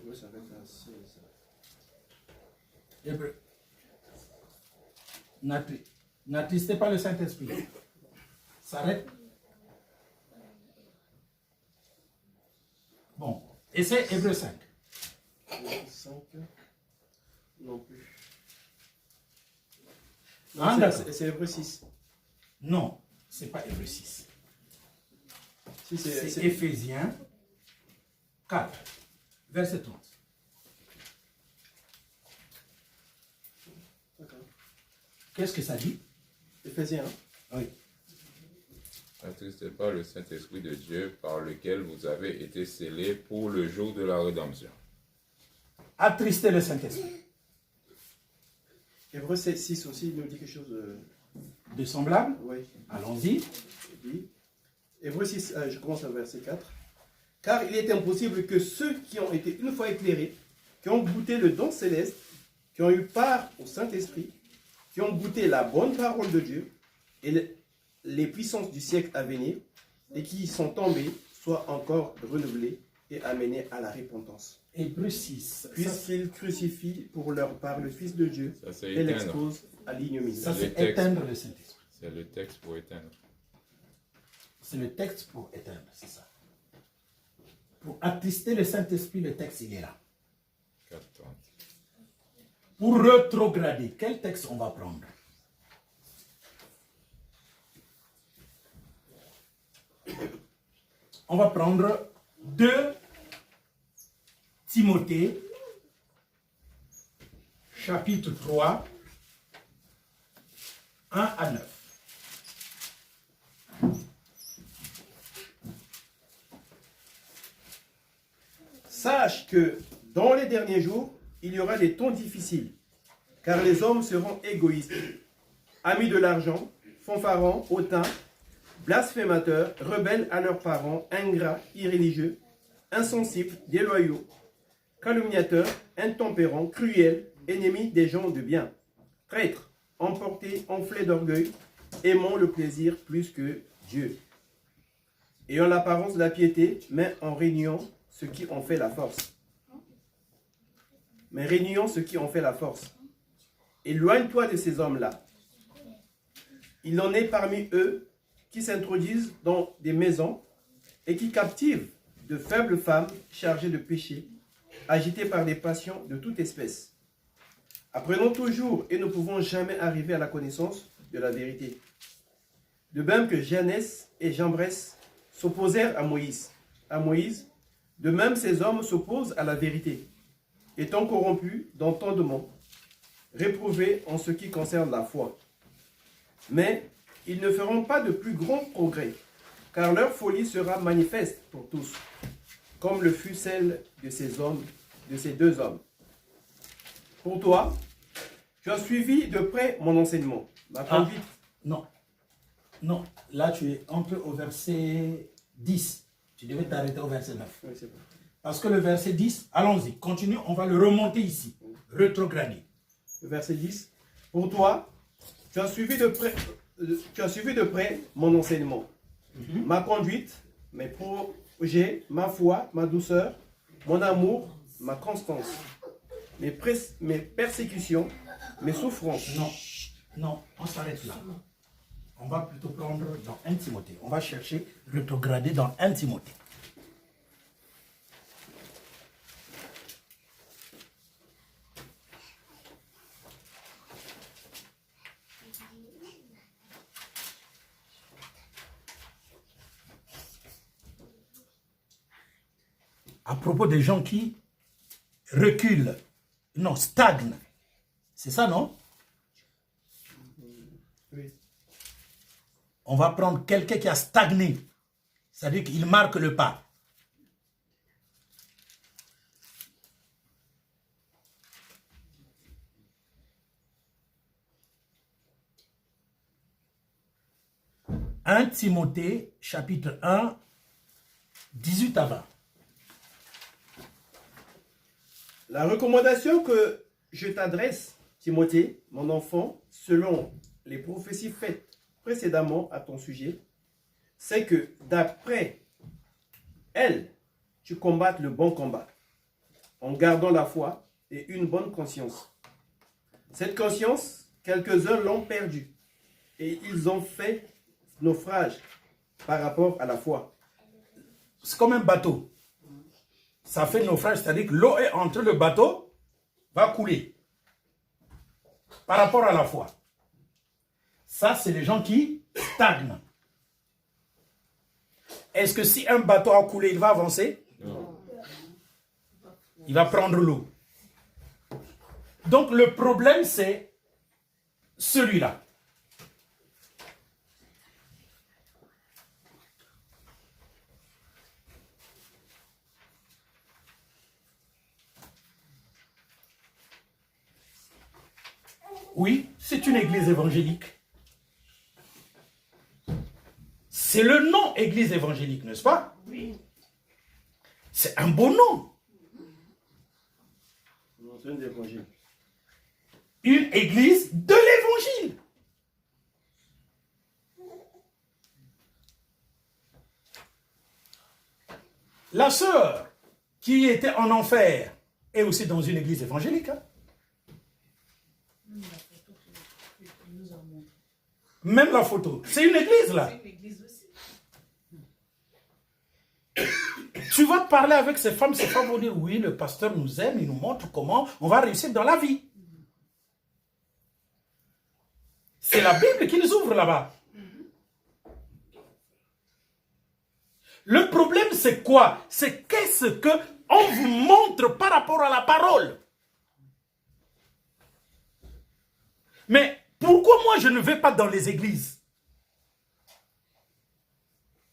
Oui, ça va être à 16. Hébreu. N'attristez pas le Saint-Esprit. S'arrête. Bon, et c'est Hébreu 5. 5. Non plus. Ah, Non, d'accord. c'est Hébreu 6. Non, ce n'est pas Hébreu 6. Si, C'est Éphésiens 4, verset 30. D'accord. Qu'est-ce que ça dit? Éphésiens. Oui. N'attristez pas le Saint-Esprit de Dieu par lequel vous avez été scellés pour le jour de la rédemption. Attristez le Saint-Esprit. Hébreu 6 aussi, il nous dit quelque chose De semblable? Oui. Allons-y. Il dit, Hébreu 6, je commence au verset 4. Car il est impossible que ceux qui ont été une fois éclairés, qui ont goûté le don céleste, qui ont eu part au Saint-Esprit, qui ont goûté la bonne parole de Dieu et les puissances du siècle à venir, et qui y sont tombés, soient encore renouvelés et amenés à la repentance. Hébreu 6. Puisqu'ils crucifient pour leur part le Fils de Dieu Ça, c'est et éteindre. l'exposent à l'ignominie. Ça, Le c'est texte. éteindre le Saint-Esprit. C'est le texte pour éteindre. C'est le texte pour éteindre, c'est ça. Pour attrister le Saint-Esprit, le texte, il est là. 4.30. Pour rétrograder, quel texte on va prendre? On va prendre 2 Timothée, chapitre 3, 1 à 9. Sache que dans les derniers jours, il y aura des temps difficiles, car les hommes seront égoïstes, amis de l'argent, fanfarons, hautains, blasphémateurs, rebelles à leurs parents, ingrats, irréligieux, insensibles, déloyaux, calomniateurs, intempérants, cruels, ennemis des gens de bien, traîtres, emportés, enflés d'orgueil, aimant le plaisir plus que Dieu, ayant l'apparence de la piété, mais en réuniant ce qui en fait la force. Mais réunions ce qui en fait la force. Éloigne-toi de ces hommes-là. Il en est parmi eux qui s'introduisent dans des maisons et qui captivent de faibles femmes chargées de péché, agitées par des passions de toute espèce. Apprenons toujours et ne pouvons jamais arriver à la connaissance de la vérité. De même que Janès et Jambres s'opposèrent à Moïse, de même ces hommes s'opposent à la vérité, étant corrompus d'entendement, réprouvés en ce qui concerne la foi. Mais ils ne feront pas de plus grands progrès, car leur folie sera manifeste pour tous, comme le fut celle de ces 2 hommes. Pour toi, tu as suivi de près mon enseignement, ma conduite. Non. Non. Là, tu es un peu au verset 10. Tu devais t'arrêter au verset 9. Oui, c'est bon. Parce que le verset 10, allons-y, continue, on va le remonter ici. Rétrograder. Le verset 10. Pour toi, tu as suivi de près mon enseignement, ma conduite, mes projets, ma foi, ma douceur, mon amour, ma constance, mes persécutions, mes souffrances. Non, non, on s'arrête là. On va plutôt prendre dans 1 Timothée. On va chercher rétrograder dans 1 Timothée. À propos des gens qui reculent, non, stagnent. C'est ça, non? Oui. On va prendre quelqu'un qui a stagné. C'est-à-dire qu'il marque le pas. « 1 Timothée, chapitre 1, 18 à 20. La recommandation que je t'adresse, Timothée, mon enfant, selon les prophéties faites précédemment à ton sujet, c'est que d'après elles, tu combattes le bon combat. en gardant la foi et une bonne conscience. Cette conscience, quelques-uns l'ont perdue et ils ont fait naufrage par rapport à la foi. C'est comme un bateau. Ça fait naufrage, c'est-à-dire que l'eau est entre le bateau, va couler. Par rapport à la foi. Ça, c'est les gens qui stagnent. Est-ce que si un bateau a coulé, il va avancer? Non. Il va prendre l'eau. Donc le problème, c'est celui-là. Oui, c'est une église évangélique. C'est le nom église évangélique, n'est-ce pas? Oui. C'est un beau nom. C'est une évangile. Une église de l'évangile. La sœur qui était en enfer est aussi dans une église évangélique. Hein? Même la photo. C'est une église là. Tu vas parler avec ces femmes vont dire oui, le pasteur nous aime, il nous montre comment on va réussir dans la vie. C'est la Bible qui nous ouvre là-bas. Le problème c'est quoi? C'est qu'est-ce qu'on vous montre par rapport à la parole. Mais pourquoi moi je ne vais pas dans les églises?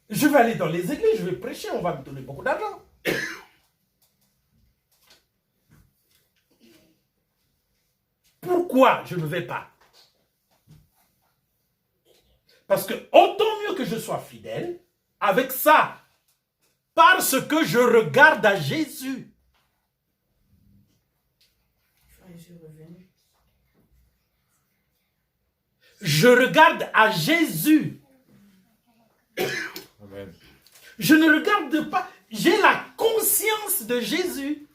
Je vais aller dans les églises, je vais prêcher, on va me donner beaucoup d'argent. Pourquoi je ne vais pas? Parce que autant mieux que je sois fidèle, avec ça, parce que je regarde à Jésus. Je regarde à Jésus. Amen. Je ne regarde pas, j'ai la conscience de Jésus.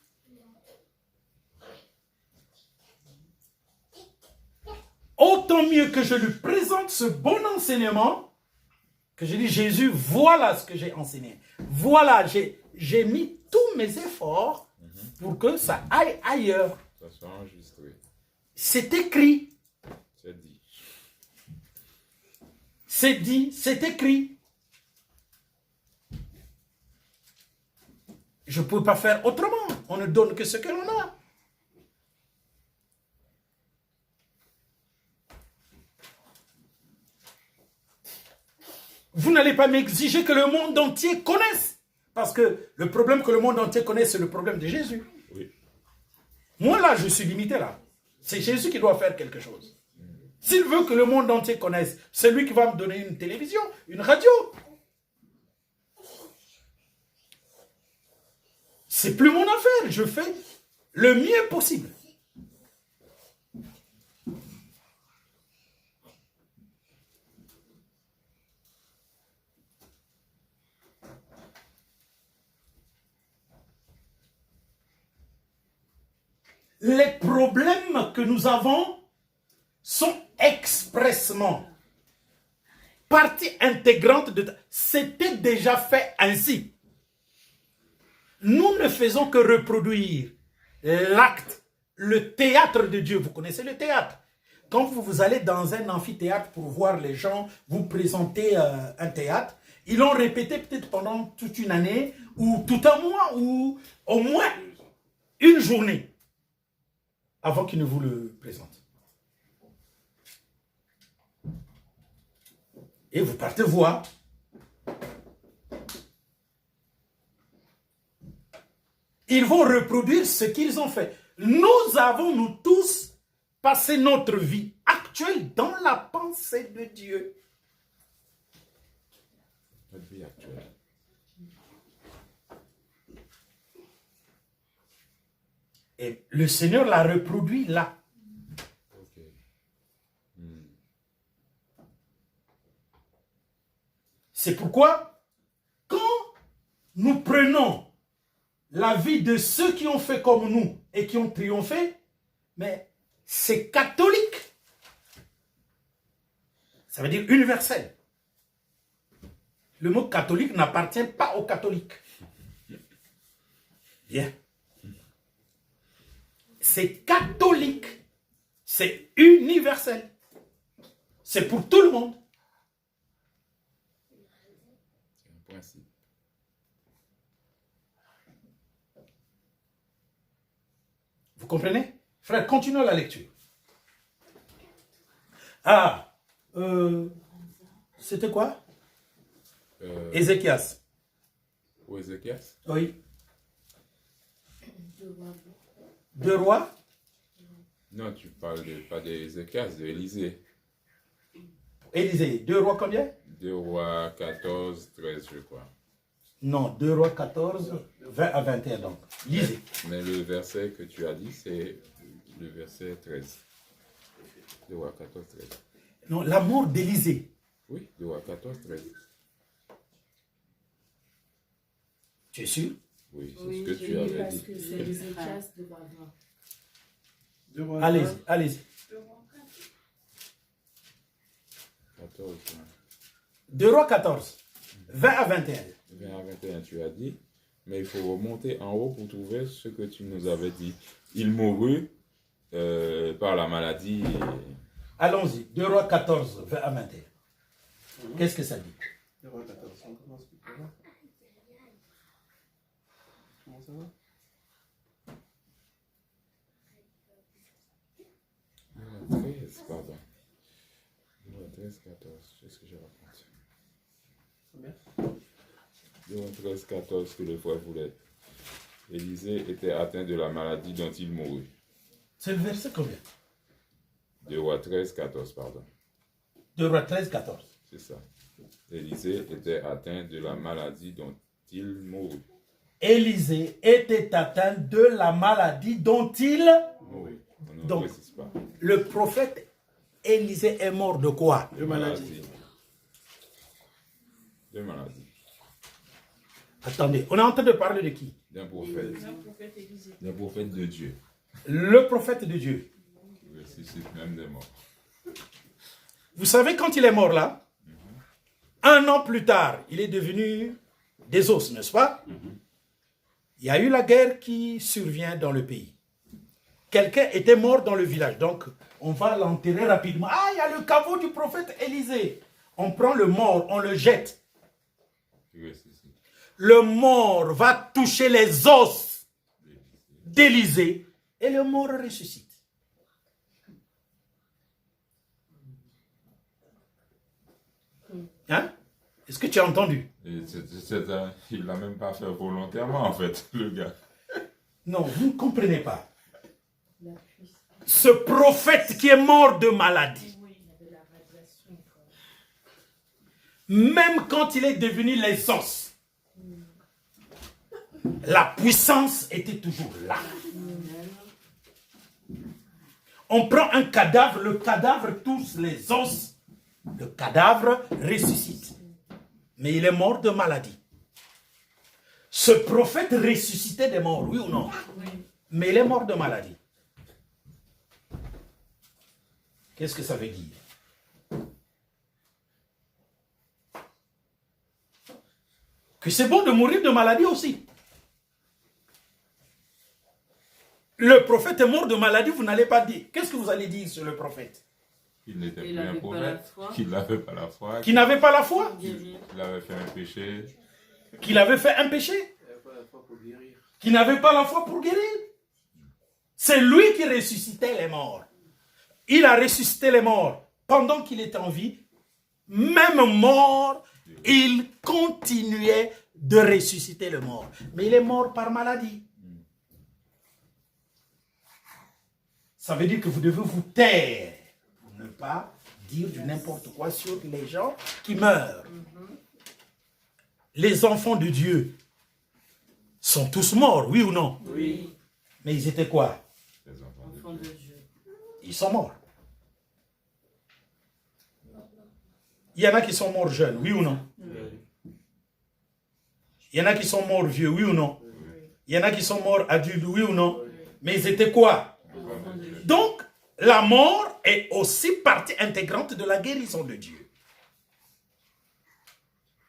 Autant mieux que je lui présente ce bon enseignement, que je dis Jésus, voilà ce que j'ai enseigné. Voilà, j'ai mis tous mes efforts pour que ça aille ailleurs. Ça soit enregistré. C'est écrit. C'est dit. C'est dit, c'est écrit. Je ne peux pas faire autrement. On ne donne que ce que l'on a. Vous n'allez pas m'exiger que le monde entier connaisse. Parce que le problème que le monde entier connaisse, c'est le problème de Jésus. Oui. Moi, là, je suis limité, là. C'est Jésus qui doit faire quelque chose. S'il veut que le monde entier connaisse, c'est lui qui va me donner une télévision, une radio. C'est plus mon affaire. Je fais le mieux possible. Les problèmes que nous avons sont expressement partie intégrante de... C'était déjà fait ainsi. Nous ne faisons que reproduire l'acte, le théâtre de Dieu. Vous connaissez le théâtre. Quand vous allez dans un amphithéâtre pour voir les gens vous présenter un théâtre, ils l'ont répété peut-être pendant toute une année, ou tout un mois, ou au moins une journée, avant qu'ils ne vous le présentent. Et vous partez voir. Ils vont reproduire ce qu'ils ont fait. Nous avons, nous tous, passé notre vie actuelle dans la pensée de Dieu. Notre vie actuelle. Et le Seigneur l'a reproduit là. Ok. C'est pourquoi, quand nous prenons la vie de ceux qui ont fait comme nous et qui ont triomphé, mais c'est catholique. Ça veut dire universel. Le mot catholique n'appartient pas aux catholiques. Bien. C'est catholique. C'est universel. C'est pour tout le monde. C'est un principe. Vous comprenez? Frère, continuons la lecture. Ah, c'était quoi? Ézéchias. Ou Ézéchias? Oui. 2 rois. Non, tu parles pas d'Ézéchias, de Élisée. Élisée. 2 rois combien? 2 rois 14, 13, je crois. Non, 2 rois 14, 20 à 21 donc. Lisez. Mais le verset que tu as dit, c'est le verset 13. 2 rois 14, 13. Non, la mort d'Élisée. Oui, 2 rois 14, 13. Tu es sûr? Oui, c'est ce que tu avais dit. C'est Ézéchias de Bavard. Allez-y, allez-y. 14, 2 rois 14, 20 à 21. 20 à 21, tu as dit. Mais il faut remonter en haut pour trouver ce que tu nous avais dit. Il mourut par la maladie. Allons-y, 2 rois 14, 20 à 21. Qu'est-ce que ça dit? 2 rois 14, on commence par là. Comment ça va? 13, pardon. 13, 14, c'est ce que je raconte. Combien? 13, 14, que le frère voulait. Élisée était atteint de la maladie dont il mourut. C'est le verset combien? 2 rois 13, 14, pardon. 2 rois 13, 14. C'est ça. Élisée était atteint de la maladie dont il mourut. Élisée était atteint de la maladie dont il... Mourut. On ne Donc, précise pas. Le prophète Élisée est mort de quoi? De maladie. De maladie. Attendez, on est en train de parler de qui? D'un prophète. D'un prophète de Dieu. Le prophète de Dieu. Il ressuscite même des morts. Vous savez, quand il est mort là, 1 an plus tard, il est devenu des os, n'est-ce pas? Il y a eu la guerre qui survient dans le pays. Quelqu'un était mort dans le village, donc on va l'enterrer rapidement. Ah, il y a le caveau du prophète Élisée. On prend le mort, on le jette. Il ressuscite. Le mort va toucher les os d'Élisée et le mort ressuscite. Hein? Est-ce que tu as entendu? Et il l'a même pas fait volontairement, en fait, le gars. Non, vous ne comprenez pas. Ce prophète qui est mort de maladie, même quand il est devenu les os, la puissance était toujours là. On prend un cadavre, le cadavre touche les os, le cadavre ressuscite. Mais il est mort de maladie. Ce prophète ressuscitait des morts, oui ou non? Mais il est mort de maladie. Qu'est-ce que ça veut dire? Que c'est bon de mourir de maladie aussi. Le prophète est mort de maladie, vous n'allez pas dire. Qu'est-ce que vous allez dire sur le prophète? Il n'était Il plus un n'avait pas la prophète, foi. qu'il n'avait pas la foi, Qui n'avait pas la foi? qu'il avait fait un péché. Qu'il avait fait un péché? Il n'y a pas la foi pour guérir. Qui n'avait pas la foi pour guérir? C'est lui qui ressuscitait les morts. Il a ressuscité les morts pendant qu'il était en vie. Même mort, il continuait de ressusciter le mort. Mais il est mort par maladie. Ça veut dire que vous devez vous taire pour ne pas dire du n'importe quoi sur les gens qui meurent. Les enfants de Dieu sont tous morts, oui ou non? Oui. Mais ils étaient quoi? Les enfants de Enfant de Dieu. Dieu. Ils sont morts. Il y en a qui sont morts jeunes, oui ou non? Il y en a qui sont morts vieux, oui ou non? Il y en a qui sont morts adultes, oui ou non? Mais ils étaient quoi? Donc, la mort est aussi partie intégrante de la guérison de Dieu.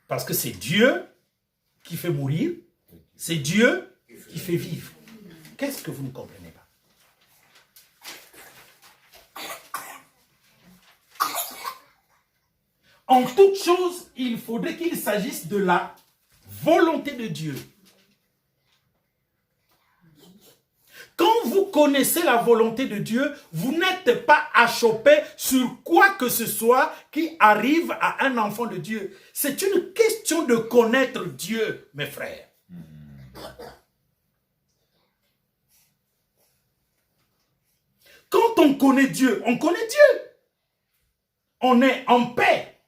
Parce que c'est Dieu qui fait mourir, c'est Dieu qui fait vivre. Qu'est-ce que vous ne comprenez pas? En toute chose, il faudrait qu'il s'agisse de la volonté de Dieu. Quand vous connaissez la volonté de Dieu, vous n'êtes pas achoppé sur quoi que ce soit qui arrive à un enfant de Dieu. C'est une question de connaître Dieu, mes frères. Quand on connaît Dieu, on connaît Dieu. On est en paix.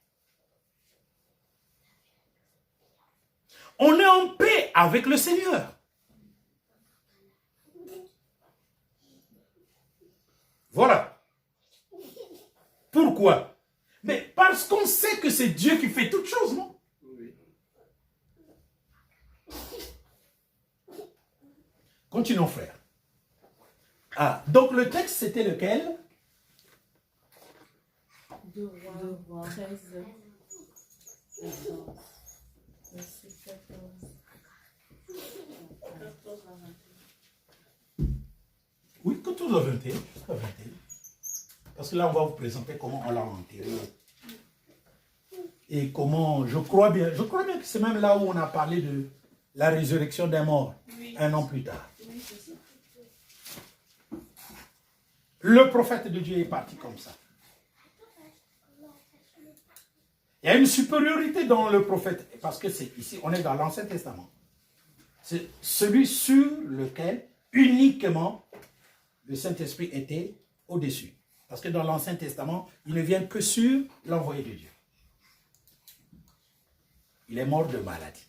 On est en paix avec le Seigneur. Voilà. Pourquoi? Mais parce qu'on sait que c'est Dieu qui fait toutes choses, non? Oui. Continuons, frère. Ah, donc le texte, c'était lequel? 2 Rois 13, 14, verset 14. Oui, 14 à 21. Jusqu'à 21. Parce que là, on va vous présenter comment on l'a enterré. Et comment, je crois bien que c'est même là où on a parlé de la résurrection des morts, un an plus tard. Le prophète de Dieu est parti comme ça. Il y a une supériorité dans le prophète, parce que c'est ici, on est dans l'Ancien Testament. C'est celui sur lequel uniquement le Saint-Esprit était au-dessus. Parce que dans l'Ancien Testament, il ne vient que sur l'envoyé de Dieu. Il est mort de maladie.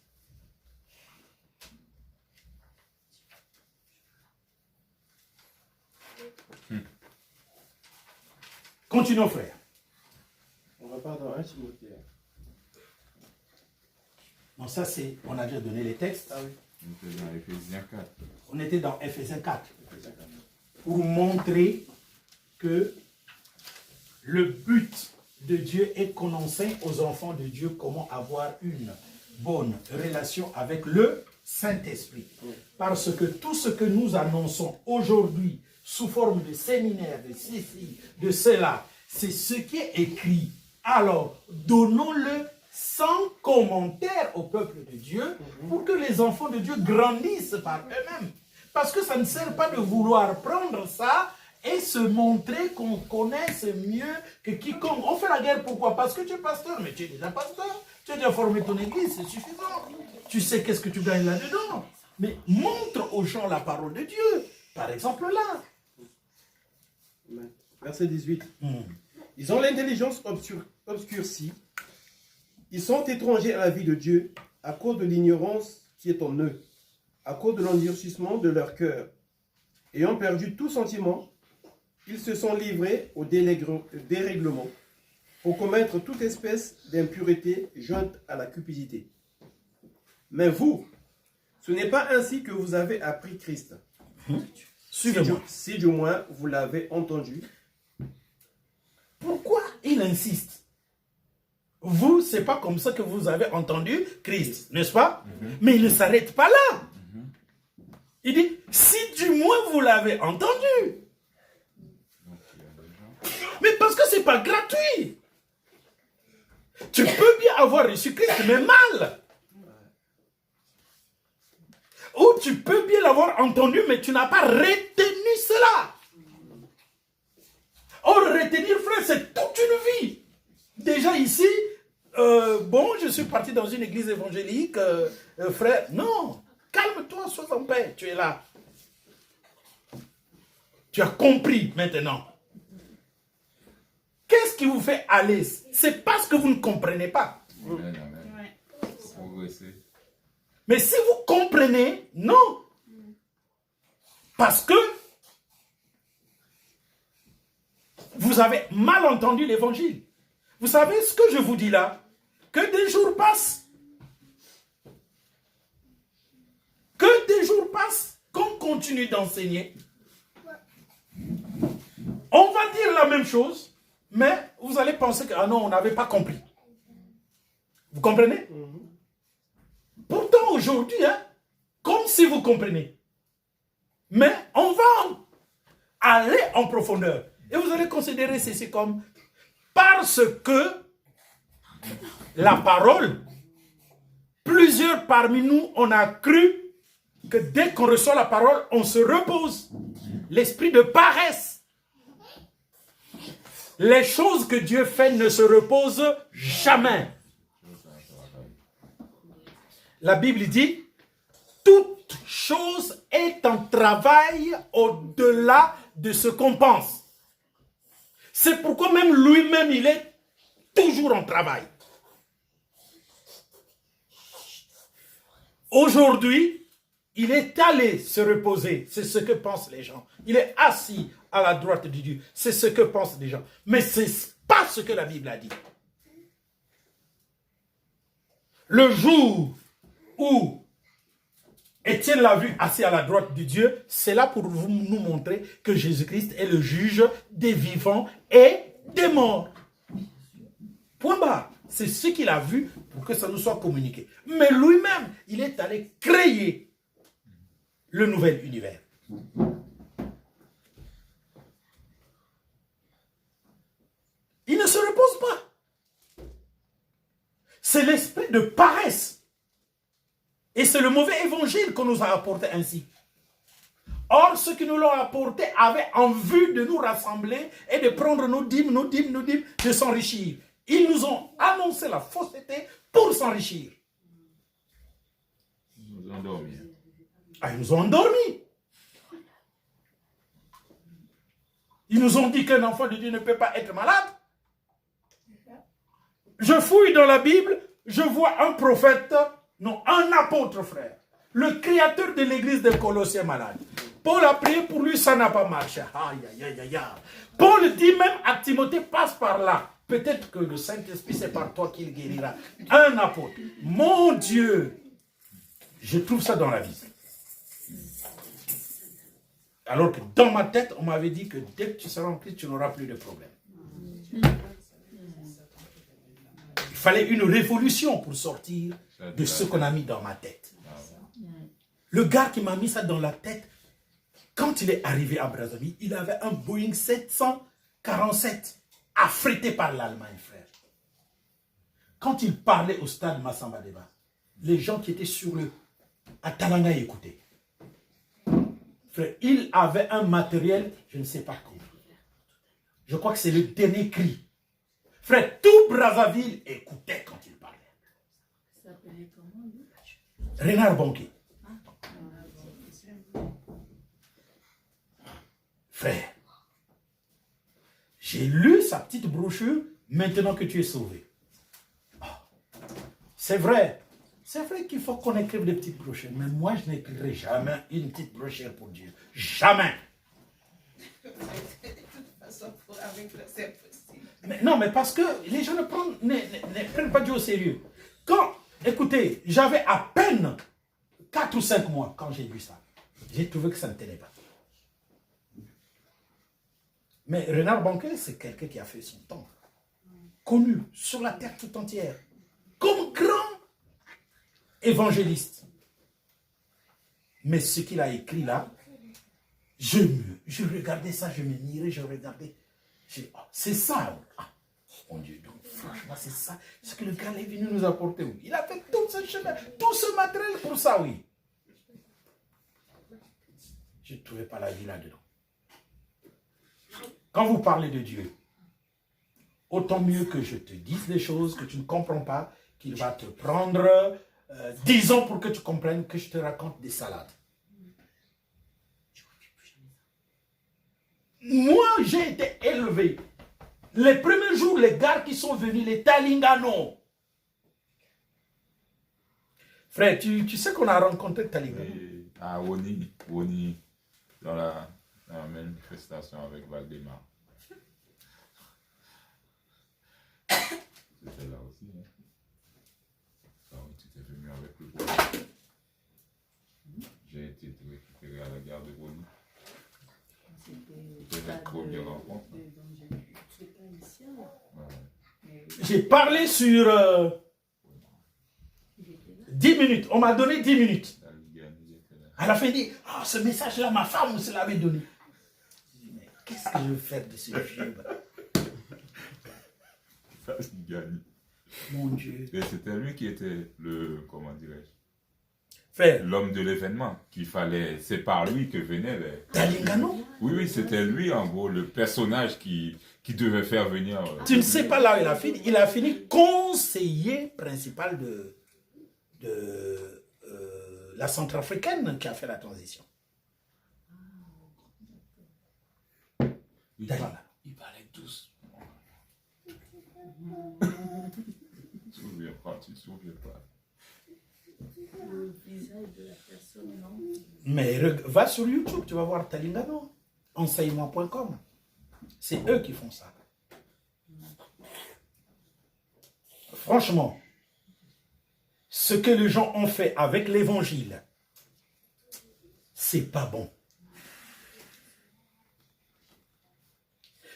Continuons, frère. On va pas dans 1 Timothée. Non, ça c'est, on a déjà donné les textes. Ah oui. On était dans Éphésiens 4. On était dans Ephésiens 4. Éphésiens 4. Pour montrer que le but de Dieu est qu'on enseigne aux enfants de Dieu comment avoir une bonne relation avec le Saint-Esprit. Parce que tout ce que nous annonçons aujourd'hui sous forme de séminaire, de ceci, de cela, c'est ce qui est écrit. Alors, donnons-le sans commentaire au peuple de Dieu pour que les enfants de Dieu grandissent par eux-mêmes. Parce que ça ne sert pas de vouloir prendre ça et se montrer qu'on connaisse mieux que quiconque. On fait la guerre pourquoi? Parce que tu es pasteur, mais tu es déjà pasteur. Tu as déjà formé ton église, c'est suffisant. Tu sais qu'est-ce que tu gagnes là-dedans. Mais montre aux gens la parole de Dieu. Par exemple là. Verset 18. Ils ont l'intelligence obscurcie. Ils sont étrangers à la vie de Dieu à cause de l'ignorance qui est en eux, à cause de l'endurcissement de leur cœur. Ayant perdu tout sentiment, ils se sont livrés au dérèglement pour commettre toute espèce d'impureté jointe à la cupidité. Mais vous, ce n'est pas ainsi que vous avez appris Christ. Suivez-moi. Si du moins vous l'avez entendu. Pourquoi il insiste? Vous, c'est pas comme ça que vous avez entendu Christ, n'est-ce pas? Mais il ne s'arrête pas là. Il dit, si du moins vous l'avez entendu. Mais parce que c'est pas gratuit. Tu peux bien avoir reçu Christ, mais mal. Ou tu peux bien l'avoir entendu, mais tu n'as pas retenu cela. Or, retenir, frère, c'est toute une vie. Déjà ici, je suis parti dans une église évangélique, frère. Non, calme-toi, sois en paix, tu es là. Tu as compris maintenant. Qu'est-ce qui vous fait aller? C'est parce que vous ne comprenez pas. Amen, amen. Progresser. Mais si vous comprenez, non. Parce que vous avez mal entendu l'évangile. Vous savez ce que je vous dis là? Que des jours passent. Que des les jours passent, qu'on continue d'enseigner, on va dire la même chose, mais vous allez penser que, ah non, on n'avait pas compris. Vous comprenez? Pourtant, aujourd'hui, hein, comme si vous comprenez. Mais on va aller en profondeur. Et vous allez considérer ceci comme parce que la parole, plusieurs parmi nous, on a cru que dès qu'on reçoit la parole, on se repose. L'esprit de paresse. Les choses que Dieu fait ne se reposent jamais. La Bible dit, toute chose est en travail au-delà de ce qu'on pense. C'est pourquoi même lui-même, il est toujours en travail. Aujourd'hui, il est allé se reposer. C'est ce que pensent les gens. Il est assis à la droite de Dieu. C'est ce que pensent les gens. Mais ce n'est pas ce que la Bible a dit. Le jour où Étienne l'a vu assis à la droite de Dieu, c'est là pour nous montrer que Jésus-Christ est le juge des vivants et des morts. Point barre. C'est ce qu'il a vu pour que ça nous soit communiqué. Mais lui-même, il est allé créer le nouvel univers. Il ne se repose pas. C'est l'esprit de paresse. Et c'est le mauvais évangile qu'on nous a apporté ainsi. Or, ceux qui nous l'ont apporté avaient en vue de nous rassembler et de prendre nos dîmes, de s'enrichir. Ils nous ont annoncé la fausseté pour s'enrichir. Ils nous ont endormis. Ah, ils nous ont endormis. Ils nous ont dit qu'un enfant de Dieu ne peut pas être malade. Je fouille dans la Bible, je vois un prophète, non, un apôtre, frère. Le créateur de l'église de Colossiens malade. Paul a prié pour lui, ça n'a pas marché. Aïe, aïe, aïe, aïe, aïe. Paul dit même à Timothée, passe par là. Peut-être que le Saint-Esprit, c'est par toi qu'il guérira. Un apôtre. Mon Dieu. Je trouve ça dans la vie. Alors que dans ma tête, on m'avait dit que dès que tu seras en Christ, tu n'auras plus de problème. Il fallait une révolution pour sortir de ce qu'on a mis dans ma tête. Le gars qui m'a mis ça dans la tête, quand il est arrivé à Brazzaville, il avait un Boeing 747 affrété par l'Allemagne, frère. Quand il parlait au stade Massamba Deba, les gens qui étaient sur le Atalanga écoutaient. Frère, il avait un matériel, je ne sais pas comment. Je crois que c'est le dernier cri. Frère, tout Brazzaville écoutait quand il parlait. Ça s'appelait comment, lui? Renard Bonquet. Frère, j'ai lu sa petite brochure, maintenant que tu es sauvé. Oh, c'est vrai qu'il faut qu'on écrive des petites brochures, mais moi je n'écrirai jamais une petite brochure pour Dieu. Jamais. De toute façon, avec le c'est possible. Mais, non, mais parce que les gens ne prennent pas Dieu au sérieux. Écoutez, j'avais à peine 4 ou 5 mois quand j'ai lu ça. J'ai trouvé que ça ne tenait pas. Mais Renard Bonquet, c'est quelqu'un qui a fait son temps. Connu sur la terre tout entière. Comme grand évangéliste. Mais ce qu'il a écrit là, je regardais ça, je me mirais, je regardais. Oh, c'est ça. Ah, mon Dieu, donc franchement, c'est ça. Ce que le gars est venu nous apporter. Oui. Il a fait tout ce chemin, tout ce matériel pour ça, oui. Je ne trouvais pas la vie là-dedans. Quand vous parlez de Dieu, autant mieux que je te dise des choses que tu ne comprends pas, qu'il va te prendre 10 ans pour que tu comprennes que je te raconte des salades. Moi, j'ai été élevé. Les premiers jours, les gars qui sont venus, les Talingano. Frère, tu sais qu'on a rencontré Talingano. Ah, Woni, dans la manifestation avec Valdemar. C'était là aussi. Hein. Ah oui, tu étais venu avec le groupe. J'ai été qui était récupéré à la gare de Brony. C'était C'était notre première rencontre. C'est pas ici, alors. Ouais. Mais J'ai parlé sur il était là. 10 minutes. On m'a donné 10 minutes. La Ligue il était là. À la fin, il dit, ah, ce message-là, ma femme me l'avait donné. Je dis, mais qu'est-ce que je veux faire de ce vieux? La Ligue. Mon Dieu. Et c'était lui qui était comment dirais-je, Frère, l'homme de l'événement. C'est par lui que venaient les... Talingano, Oui, c'était lui, en gros, le personnage qui devait faire venir... tu ne sais pas là où il a fini. Il a fini conseiller principal de la Centrafricaine qui a fait la transition. Il parlait douce. Tu te souviens pas. Le visage de la personne, non? Mais va sur YouTube, tu vas voir Talingano. Enseignement.com. C'est eux qui font ça. Franchement, ce que les gens ont fait avec l'évangile, c'est pas bon.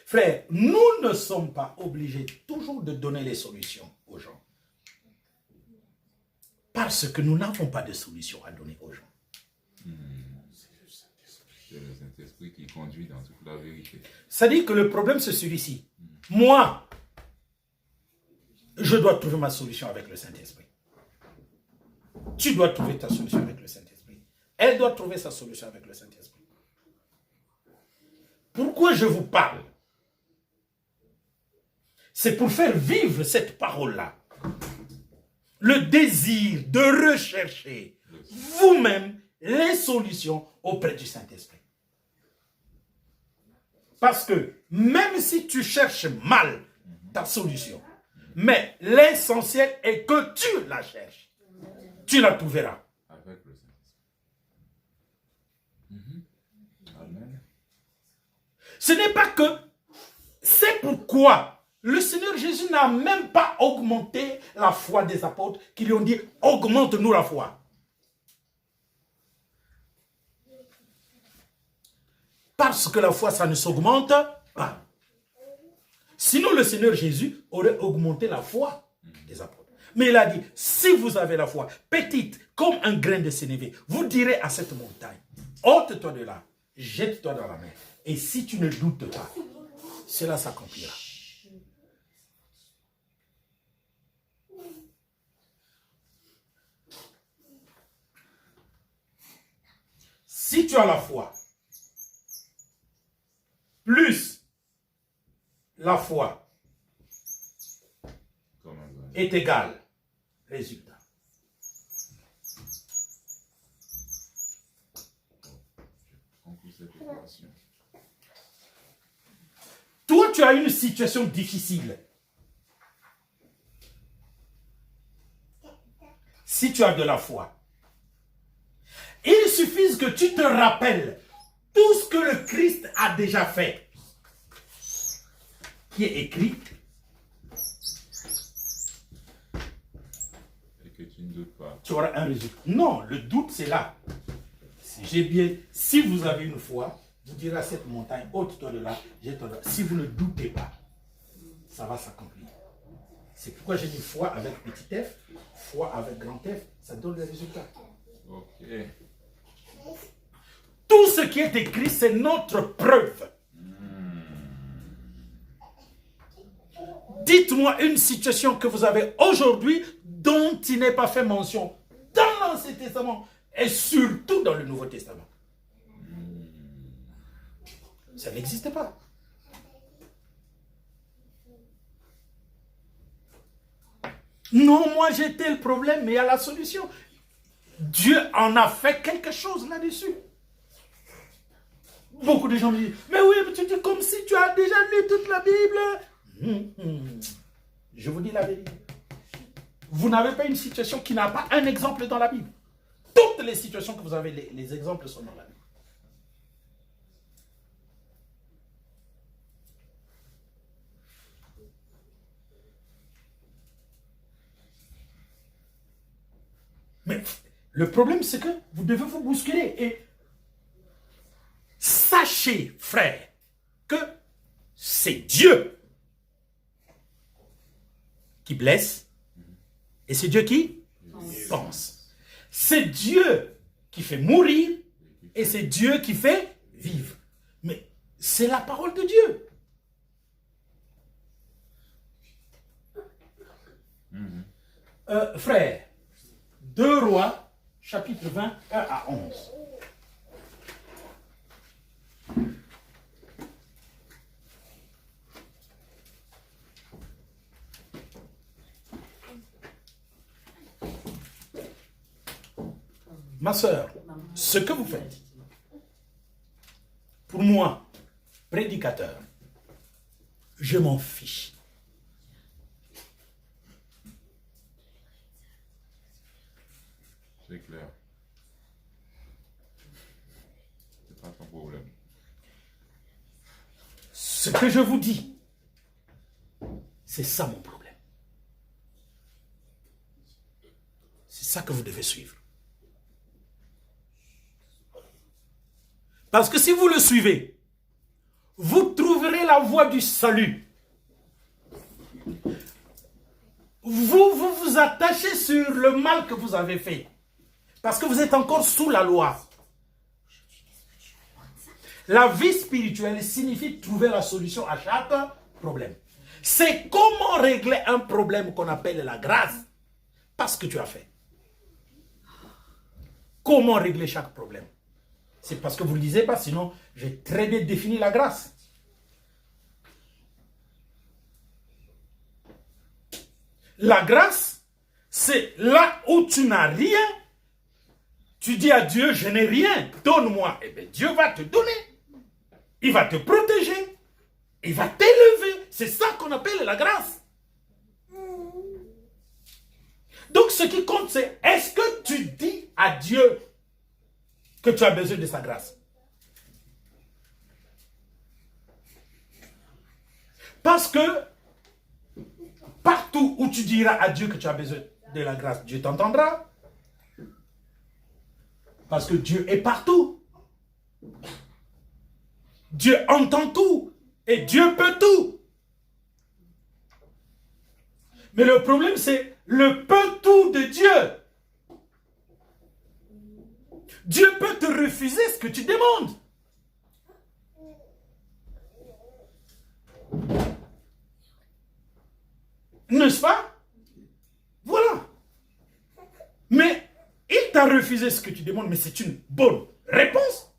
Frère, nous ne sommes pas obligés toujours de donner les solutions aux gens. Parce que nous n'avons pas de solution à donner aux gens. C'est le Saint-Esprit qui conduit dans toute la vérité. Ça dit que le problème, c'est celui-ci. Moi, je dois trouver ma solution avec le Saint-Esprit. Tu dois trouver ta solution avec le Saint-Esprit. Elle doit trouver sa solution avec le Saint-Esprit. Pourquoi je vous parle? C'est pour faire vivre cette parole-là. Le désir de rechercher vous-même les solutions auprès du Saint-Esprit. Parce que même si tu cherches mal ta solution, mais l'essentiel est que tu la cherches. Tu la trouveras. Avec le Saint-Esprit. Amen. Ce n'est pas que... C'est pourquoi le Seigneur Jésus n'a même pas augmenté la foi des apôtres qui lui ont dit, augmente-nous la foi. Parce que la foi, ça ne s'augmente pas. Sinon, le Seigneur Jésus aurait augmenté la foi des apôtres. Mais il a dit, si vous avez la foi petite comme un grain de sénévé, vous direz à cette montagne, ôte-toi de là, jette-toi dans la mer. Et si tu ne doutes pas, cela s'accomplira. Si tu as la foi, plus la foi est égale résultat. Toi, tu as une situation difficile. Si tu as de la foi, il suffit que tu te rappelles tout ce que le Christ a déjà fait, qui est écrit. Et que tu ne doutes pas. Tu auras un résultat. Non, le doute, c'est là. Si vous avez une foi, vous direz à cette montagne, ôte-toi de là, jette-toi de là. Si vous ne doutez pas, ça va s'accomplir. C'est pourquoi j'ai dit foi avec petit f, foi avec grand F, ça donne le résultat. Ok. Tout ce qui est écrit, c'est notre preuve. Dites-moi une situation que vous avez aujourd'hui dont il n'est pas fait mention dans l'Ancien Testament et surtout dans le Nouveau Testament. Ça n'existe pas. Non, moi j'ai tel problème, mais il y a la solution. Dieu en a fait quelque chose là-dessus. Beaucoup de gens me disent, mais oui, mais tu dis comme si tu as déjà lu toute la Bible. Je vous dis la vérité. Vous n'avez pas une situation qui n'a pas un exemple dans la Bible. Toutes les situations que vous avez, les exemples sont dans la Bible. Mais Le problème, c'est que vous devez vous bousculer. Et sachez, frère, que c'est Dieu qui blesse et c'est Dieu qui pense. C'est Dieu qui fait mourir et c'est Dieu qui fait vivre. Mais c'est la parole de Dieu. Frère, 2 Rois, chapitre 20, 1 à 11. Ma soeur, ce que vous faites, pour moi, prédicateur, je m'en fiche. C'est clair. C'est pas ton problème. Ce que je vous dis, c'est ça mon problème. C'est ça que vous devez suivre. Parce que si vous le suivez, vous trouverez la voie du salut. Vous attachez sur le mal que vous avez fait. Parce que vous êtes encore sous la loi. La vie spirituelle signifie trouver la solution à chaque problème. C'est comment régler un problème qu'on appelle la grâce. Parce que tu as fait. Comment régler chaque problème? C'est parce que vous ne le lisez pas, sinon j'ai très bien défini la grâce. La grâce, c'est là où tu n'as rien. Tu dis à Dieu, je n'ai rien, donne-moi. Eh bien, Dieu va te donner. Il va te protéger. Il va t'élever. C'est ça qu'on appelle la grâce. Donc, ce qui compte, c'est est-ce que tu dis à Dieu que tu as besoin de sa grâce? Parce que partout où tu diras à Dieu que tu as besoin de la grâce, Dieu t'entendra. Parce que Dieu est partout. Dieu entend tout. Et Dieu peut tout. Mais le problème, c'est le peut tout de Dieu. Dieu peut te refuser ce que tu demandes. N'est-ce pas? Voilà. Mais il t'a refusé ce que tu demandes, mais c'est une bonne réponse.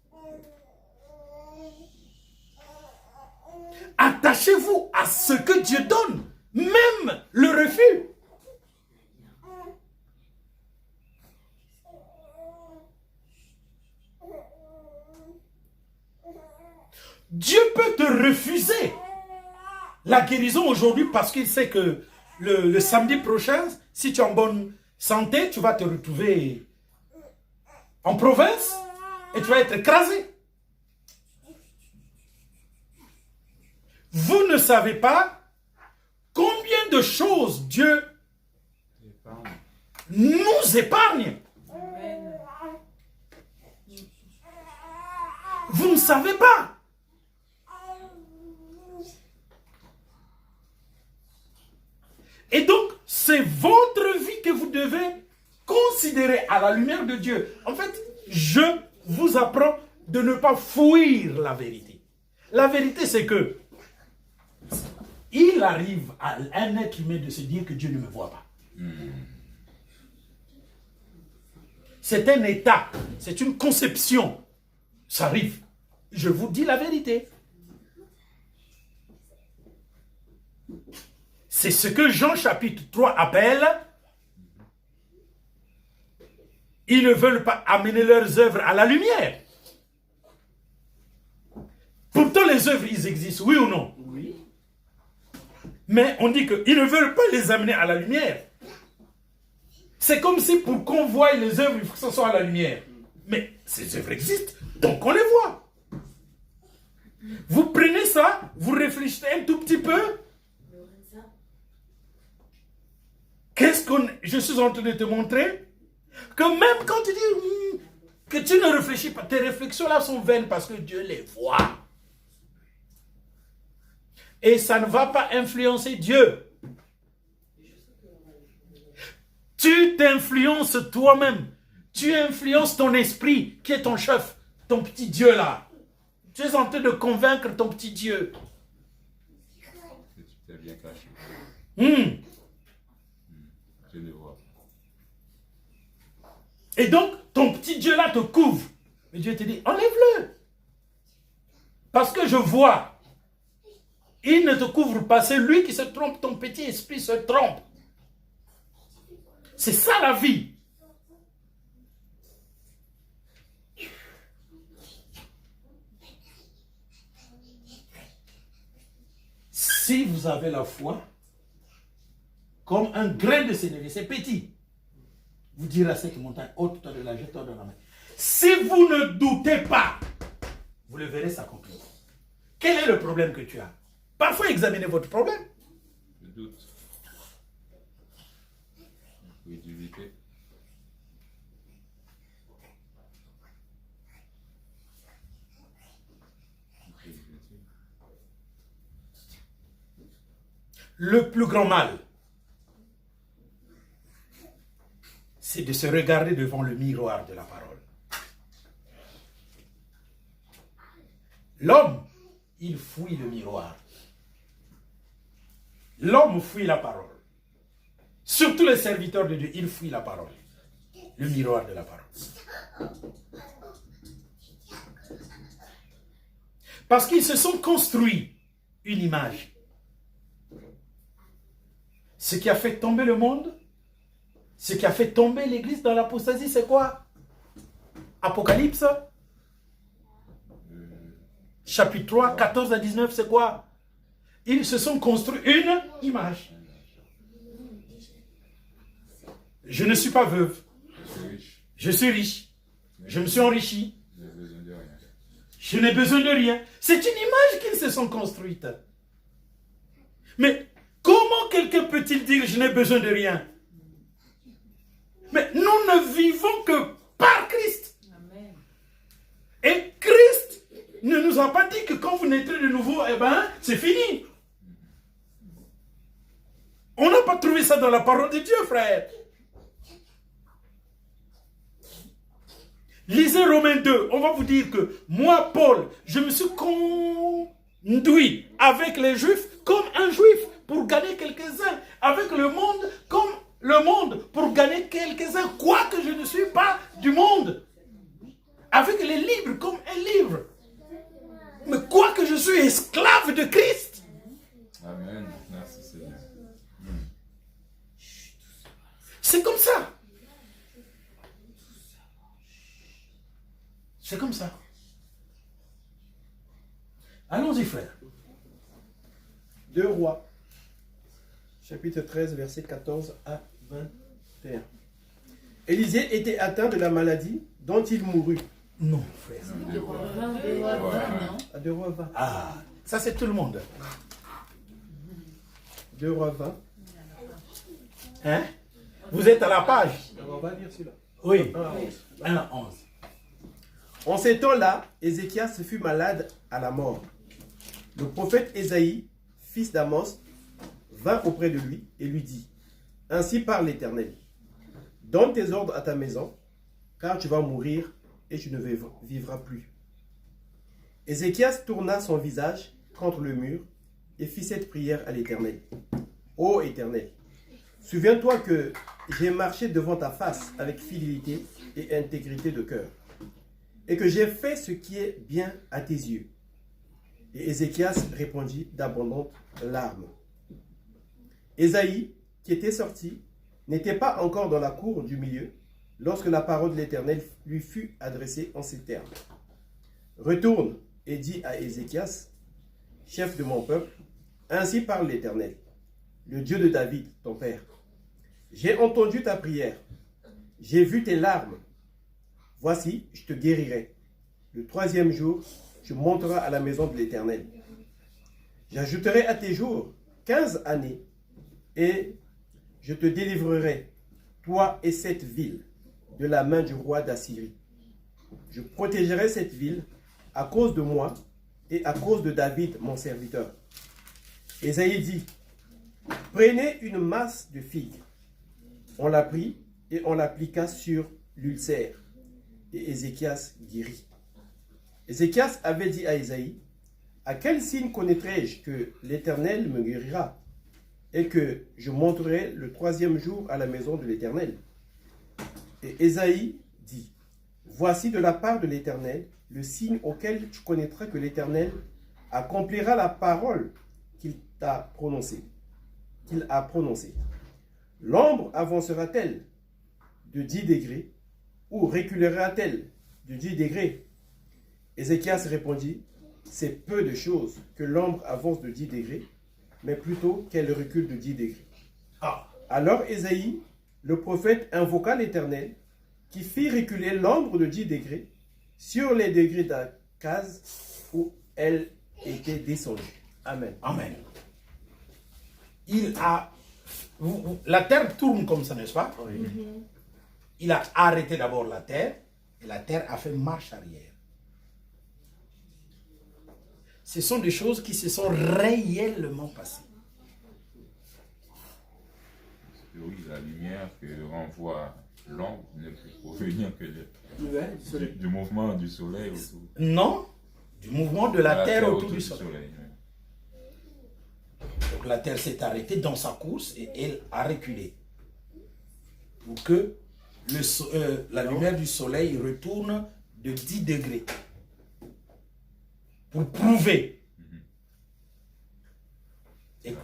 Attachez-vous à ce que Dieu donne, même le refus. Dieu peut te refuser la guérison aujourd'hui parce qu'il sait que le samedi prochain, si tu es en bonne santé, tu vas te retrouver en province et tu vas être écrasé. Vous ne savez pas combien de choses Dieu nous épargne. Vous ne savez pas. Et donc, c'est votre vie que vous devez considérer à la lumière de Dieu. En fait, je vous apprends de ne pas fuir la vérité. La vérité, c'est que il arrive à un être humain de se dire que Dieu ne me voit pas. C'est un état, c'est une conception. Ça arrive. Je vous dis la vérité. C'est ce que Jean chapitre 3 appelle. Ils ne veulent pas amener leurs œuvres à la lumière. Pourtant les œuvres, ils existent, oui ou non? Oui. Mais on dit qu'ils ne veulent pas les amener à la lumière. C'est comme si pour qu'on voie les œuvres, il faut que ce soit à la lumière. Mais ces œuvres existent, donc on les voit. Vous prenez ça, vous réfléchissez un tout petit peu. Qu'est-ce que je suis en train de te montrer? Que même quand tu dis que tu ne réfléchis pas, tes réflexions là sont vaines parce que Dieu les voit. Et ça ne va pas influencer Dieu. Tu t'influences toi-même. Tu influences ton esprit qui est ton chef, ton petit Dieu là. Tu es en train de convaincre ton petit Dieu. Que tu t'es bien caché. Je le vois. Et donc, ton petit Dieu là te couvre. Mais Dieu te dit, enlève-le. Parce que je vois. Il ne te couvre pas. C'est lui qui se trompe. Ton petit esprit se trompe. C'est ça la vie. Si vous avez la foi, comme un grain de sénévé, c'est petit. Vous direz à cette montagne, ôte-toi de la jette-toi dans la main. Si vous ne doutez pas, vous le verrez s'accomplir. Quel est le problème que tu as? Parfois, examinez votre problème. Le doute. Crédulité. Le plus grand mal, c'est de se regarder devant le miroir de la parole. L'homme, il fouille le miroir. L'homme fouille la parole. Surtout les serviteurs de Dieu, ils fouillent la parole. Le miroir de la parole. Parce qu'ils se sont construits une image. Ce qui a fait tomber le monde, ce qui a fait tomber l'église dans l'apostasie, c'est quoi? Apocalypse, chapitre 3, 14 à 19, c'est quoi? Ils se sont construits une image. Je ne suis pas veuve. Je suis riche. Je me suis enrichi. Je n'ai besoin de rien. C'est une image qu'ils se sont construites. Mais comment quelqu'un peut-il dire je n'ai besoin de rien? Mais nous ne vivons que par Christ. Amen. Et Christ ne nous a pas dit que quand vous naîtrez de nouveau, eh ben, c'est fini. On n'a pas trouvé ça dans la parole de Dieu, frère. Lisez Romains 2, on va vous dire que moi, Paul, je me suis conduit avec les Juifs comme un Juif pour gagner quelques-uns, avec le monde comme le monde pour gagner quelques-uns, quoique je ne suis pas du monde, avec les libres comme un livre, mais quoique je suis esclave de Christ. Amen. Merci Seigneur. C'est comme ça. C'est comme ça. Allons-y, frère. 2 Rois, chapitre 13, verset 14 à 21. Élisée était atteint de la maladie dont il mourut. Non, frère. De roi 20, non? À 2 Rois 20. Ah, ça c'est tout le monde. 2 Rois 20. Hein? Vous êtes à la page? On va lire celui-là. Oui. 1 à 11. 1 à 11. En ces temps-là, Ézéchias fut malade à la mort. Le prophète Ésaïe, fils d'Amos, vint auprès de lui et lui dit, « Ainsi parle l'Éternel, donne tes ordres à ta maison, car tu vas mourir et tu ne vivras plus. » Ézéchias tourna son visage contre le mur et fit cette prière à l'Éternel. « Ô Éternel, souviens-toi que j'ai marché devant ta face avec fidélité et intégrité de cœur, et que j'ai fait ce qui est bien à tes yeux. » Et Ézéchias répondit d'abondantes larmes. Ésaïe, qui était sorti, n'était pas encore dans la cour du milieu, lorsque la parole de l'Éternel lui fut adressée en ces termes. « Retourne et dis à Ézéchias, chef de mon peuple, ainsi parle l'Éternel, le Dieu de David, ton père. J'ai entendu ta prière, j'ai vu tes larmes. Voici, je te guérirai. Le 3e jour, tu monteras à la maison de l'Éternel. J'ajouterai à tes jours 15 années, et je te délivrerai, toi et cette ville, de la main du roi d'Assyrie. Je protégerai cette ville à cause de moi et à cause de David, mon serviteur. Ésaïe dit, prenez une masse de figues. On la prit et on l'appliqua sur l'ulcère. Et Ézéchias guérit. Ézéchias avait dit à Ésaïe, à quel signe connaîtrai-je que l'Éternel me guérira et que je monterai le 3e jour à la maison de l'Éternel? Et Ésaïe dit, voici de la part de l'Éternel le signe auquel tu connaîtras que l'Éternel accomplira la parole qu'il a prononcée. L'ombre avancera-t-elle de 10 degrés ou reculera-t-elle de 10 degrés? Ézéchias répondit, c'est peu de choses que l'ombre avance de 10 degrés, mais plutôt qu'elle recule de 10 degrés. Alors Ésaïe, le prophète, invoqua l'Éternel, qui fit reculer l'ombre de 10 degrés sur les degrés d'Akaz où elle était descendue. Amen. Amen. La terre tourne comme ça, n'est-ce pas? Oui. Il a arrêté d'abord la terre, et la terre a fait marche arrière. Ce sont des choses qui se sont réellement passées. Oui, la lumière que renvoie l'ombre ne peut provenir que du mouvement du soleil autour. Non, du mouvement de la terre autour du oui. soleil. Donc la terre s'est arrêtée dans sa course et elle a reculé. Pour que la lumière du soleil retourne de 10 degrés. Pour prouver et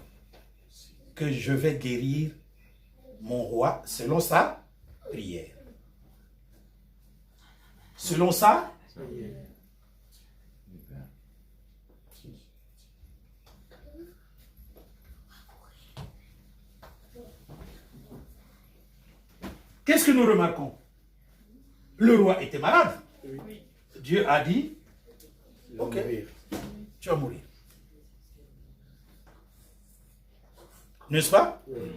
que je vais guérir mon roi selon sa prière. Selon ça, qu'est-ce que nous remarquons? Le roi était malade. Oui. Dieu a dit, Il va ok, mourir. tu vas mourir. N'est-ce pas? Oui.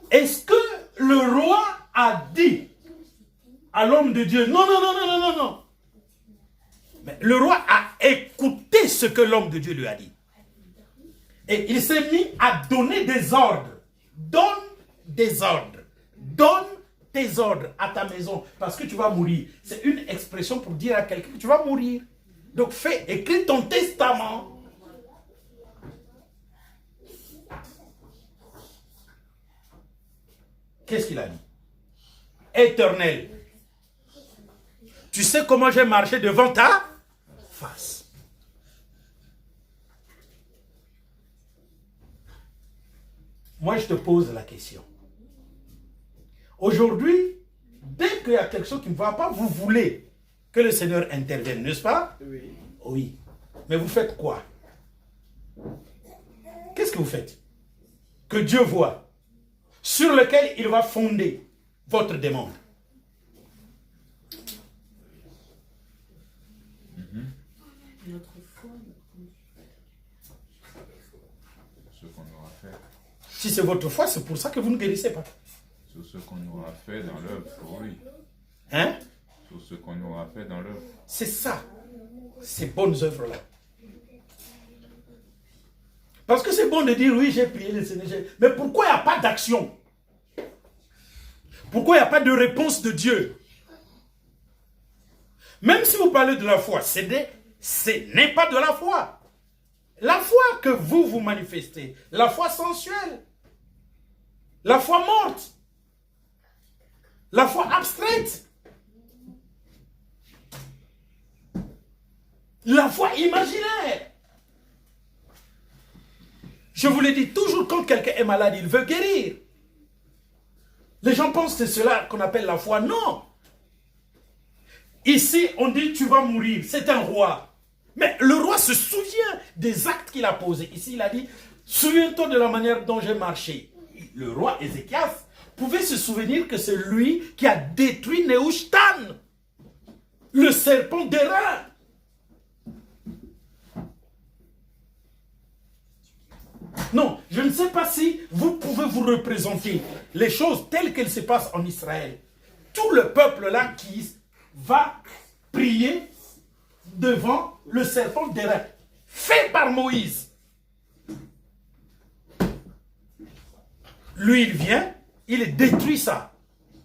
Est-ce que le roi a dit à l'homme de Dieu, non, non, non, non, non, non, non. Mais le roi a écouté ce que l'homme de Dieu lui a dit. Et il s'est mis à donner des ordres. Donne des ordres. Donne tes ordres à ta maison parce que tu vas mourir. C'est une expression pour dire à quelqu'un que tu vas mourir. Donc écris ton testament. Qu'est-ce qu'il a dit? Éternel, tu sais comment j'ai marché devant ta face. Moi, je te pose la question. Aujourd'hui, dès qu'il y a quelque chose qui ne va pas, vous voulez que le Seigneur intervienne, n'est-ce pas? Oui. Oui. Mais vous faites quoi? Qu'est-ce que vous faites? Que Dieu voit, sur lequel il va fonder votre demande. Notre foi. Ce qu'on aura fait. Si c'est votre foi, c'est pour ça que vous ne guérissez pas. Sur ce qu'on aura fait dans l'œuvre, oui. Hein? Sur ce qu'on aura fait dans l'œuvre. C'est ça, ces bonnes œuvres-là. Parce que c'est bon de dire, oui, j'ai prié le Seigneur. Mais pourquoi il n'y a pas d'action? Pourquoi il n'y a pas de réponse de Dieu? Même si vous parlez de la foi, ce n'est pas de la foi. La foi que vous manifestez, la foi sensuelle, la foi morte, la foi abstraite, la foi imaginaire. Je vous l'ai dit, toujours quand quelqu'un est malade, il veut guérir. Les gens pensent que c'est cela qu'on appelle la foi. Non. Ici, on dit tu vas mourir. C'est un roi. Mais le roi se souvient des actes qu'il a posés. Ici, il a dit, souviens-toi de la manière dont j'ai marché. Le roi Ézéchias pouvait se souvenir que c'est lui qui a détruit Nehushtan, le serpent d'airain. Non, je ne sais pas si vous pouvez vous représenter les choses telles qu'elles se passent en Israël. tout le peuple là qui va prier devant le serpent d'airain, fait par Moïse. Lui, il vient, il détruit ça,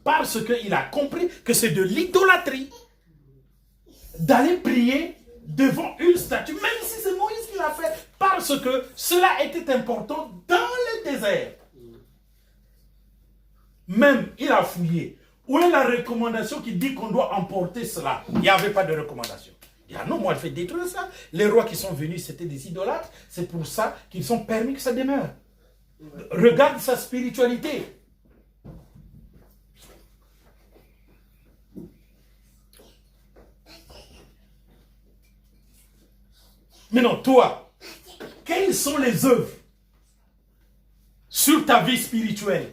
parce qu'il a compris que c'est de l'idolâtrie d'aller prier devant une statue, même si c'est Moïse qui l'a fait, parce que cela était important dans le désert. Même, il a fouillé. Où est la recommandation qui dit qu'on doit emporter cela? Il n'y avait pas de recommandation. Il dit, ah non, moi, je fais détruire ça. Les rois qui sont venus, c'était des idolâtres. C'est pour ça qu'ils ont permis que ça demeure. Regarde sa spiritualité. Maintenant, toi, quelles sont les œuvres sur ta vie spirituelle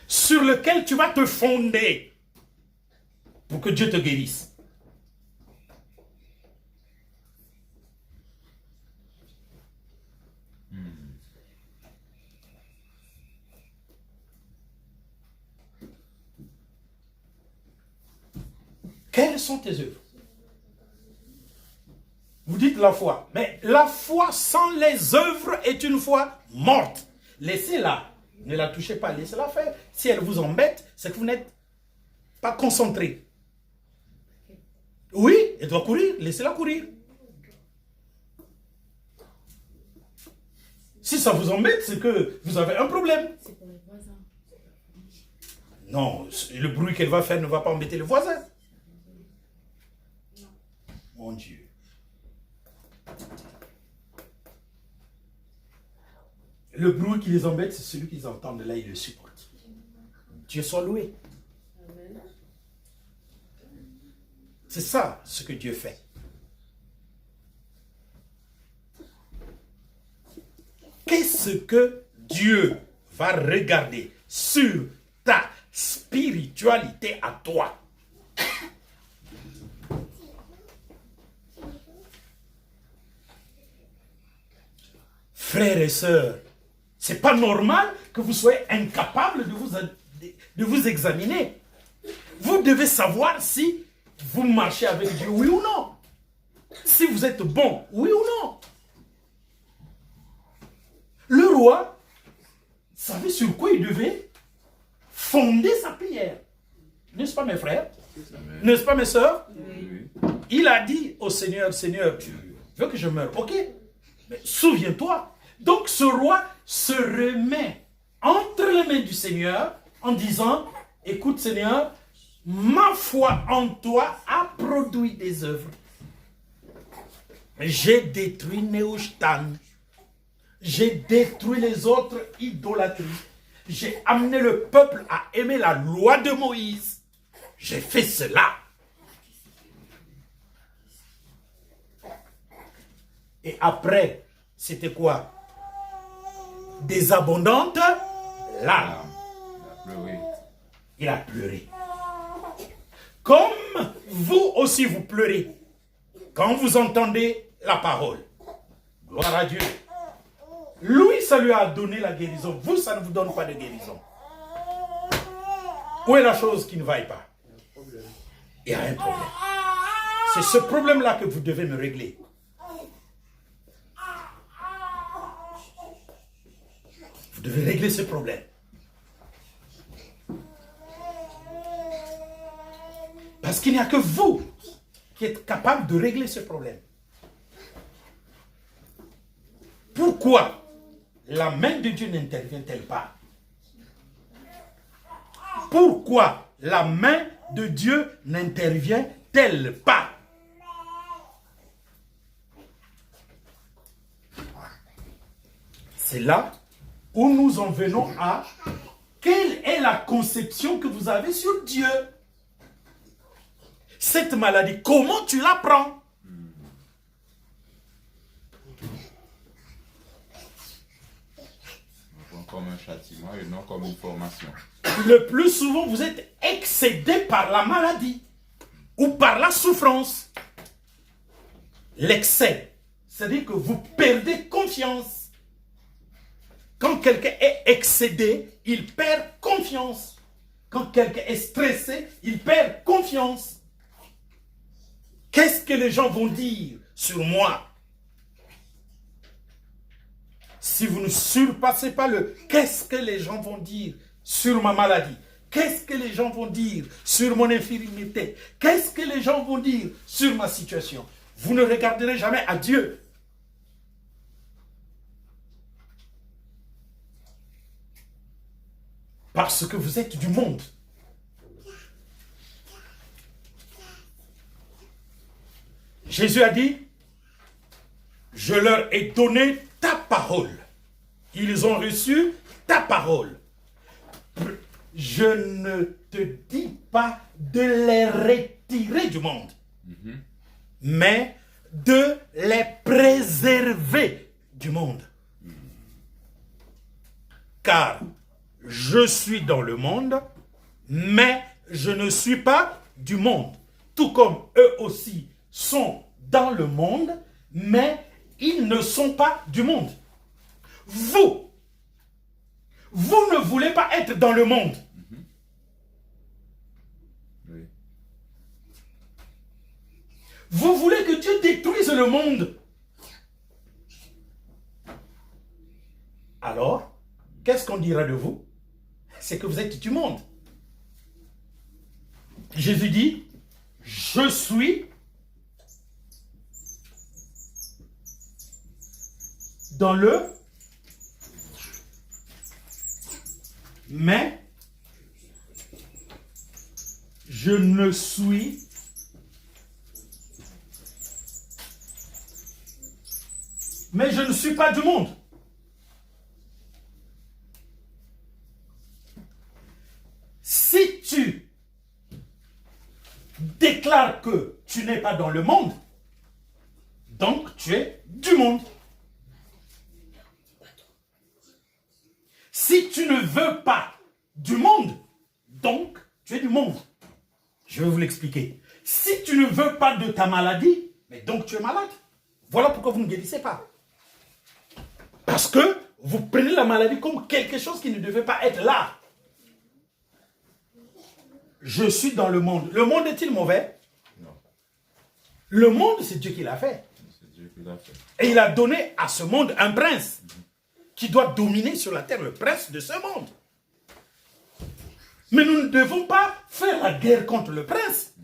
sur lesquelles tu vas te fonder pour que Dieu te guérisse? Quelles sont tes œuvres? Vous dites la foi. Mais la foi sans les œuvres est une foi morte. Laissez-la. Ne la touchez pas. Laissez-la faire. Si elle vous embête, c'est que vous n'êtes pas concentré. Oui, elle doit courir. Laissez-la courir. Si ça vous embête, c'est que vous avez un problème. C'est pour les voisins. Non, le bruit qu'elle va faire ne va pas embêter le voisin. Mon Dieu. Le bruit qui les embête, c'est celui qu'ils entendent là, ils le supportent. Dieu soit loué. Amen. C'est ça ce que Dieu fait. Qu'est-ce que Dieu va regarder sur ta spiritualité à toi? Frères et sœurs, c'est pas normal que vous soyez incapables de vous examiner. Vous devez savoir si vous marchez avec Dieu, oui ou non. Si vous êtes bon, oui ou non. Le roi savait sur quoi il devait fonder sa prière. N'est-ce pas mes frères? N'est-ce pas mes sœurs? Il a dit au Seigneur, Seigneur, tu veux que je meure? Ok, mais souviens-toi. Donc ce roi se remet entre les mains du Seigneur en disant, écoute Seigneur, ma foi en toi a produit des œuvres. J'ai détruit Néhushtan. J'ai détruit les autres idolâtries. J'ai amené le peuple à aimer la loi de Moïse. J'ai fait cela. Et après, c'était quoi? Des abondantes larmes. Il a pleuré. Comme vous aussi vous pleurez quand vous entendez la parole. Gloire à Dieu. Lui, ça lui a donné la guérison. Vous, ça ne vous donne pas de guérison. Où est la chose qui ne vaille pas? Il y a un problème. C'est ce problème-là que vous devez me régler. Vous devez régler ce problème. Parce qu'il n'y a que vous qui êtes capable de régler ce problème. Pourquoi la main de Dieu n'intervient-elle pas? Pourquoi la main de Dieu n'intervient-elle pas? C'est là où nous en venons à quelle est la conception que vous avez sur Dieu? Cette maladie, comment tu la prends? Comme un châtiment et non comme une formation. Le plus souvent, vous êtes excédé par la maladie ou par la souffrance. L'excès, c'est-à-dire que vous perdez confiance. Quand quelqu'un est excédé, il perd confiance. Quand quelqu'un est stressé, il perd confiance. Qu'est-ce que les gens vont dire sur moi? Si vous ne surpassez pas le qu'est-ce que les gens vont dire sur ma maladie, qu'est-ce que les gens vont dire sur mon infirmité, qu'est-ce que les gens vont dire sur ma situation, vous ne regarderez jamais à Dieu. Parce que vous êtes du monde. Jésus a dit, je leur ai donné ta parole. Ils ont reçu ta parole. Je ne te dis pas de les retirer du monde, mais de les préserver du monde. Car je suis dans le monde, mais je ne suis pas du monde. Tout comme eux aussi sont dans le monde, mais ils ne sont pas du monde. Vous ne voulez pas être dans le monde. Oui. Vous voulez que Dieu détruise le monde. Alors, qu'est-ce qu'on dira de vous? C'est que vous êtes du monde. Jésus dit, je suis dans le, mais je ne suis pas du monde. Si tu déclares que tu n'es pas dans le monde, donc tu es du monde. Si tu ne veux pas du monde, donc tu es du monde. Je vais vous l'expliquer. Si tu ne veux pas de ta maladie, mais donc tu es malade. Voilà pourquoi vous ne guérissez pas. Parce que vous prenez la maladie comme quelque chose qui ne devait pas être là. Je suis dans le monde. Le monde est-il mauvais? Non. Le monde, c'est Dieu qui l'a fait. C'est Dieu qui l'a fait. Et il a donné à ce monde un prince qui doit dominer sur la terre, le prince de ce monde. Mais nous ne devons pas faire la guerre contre le prince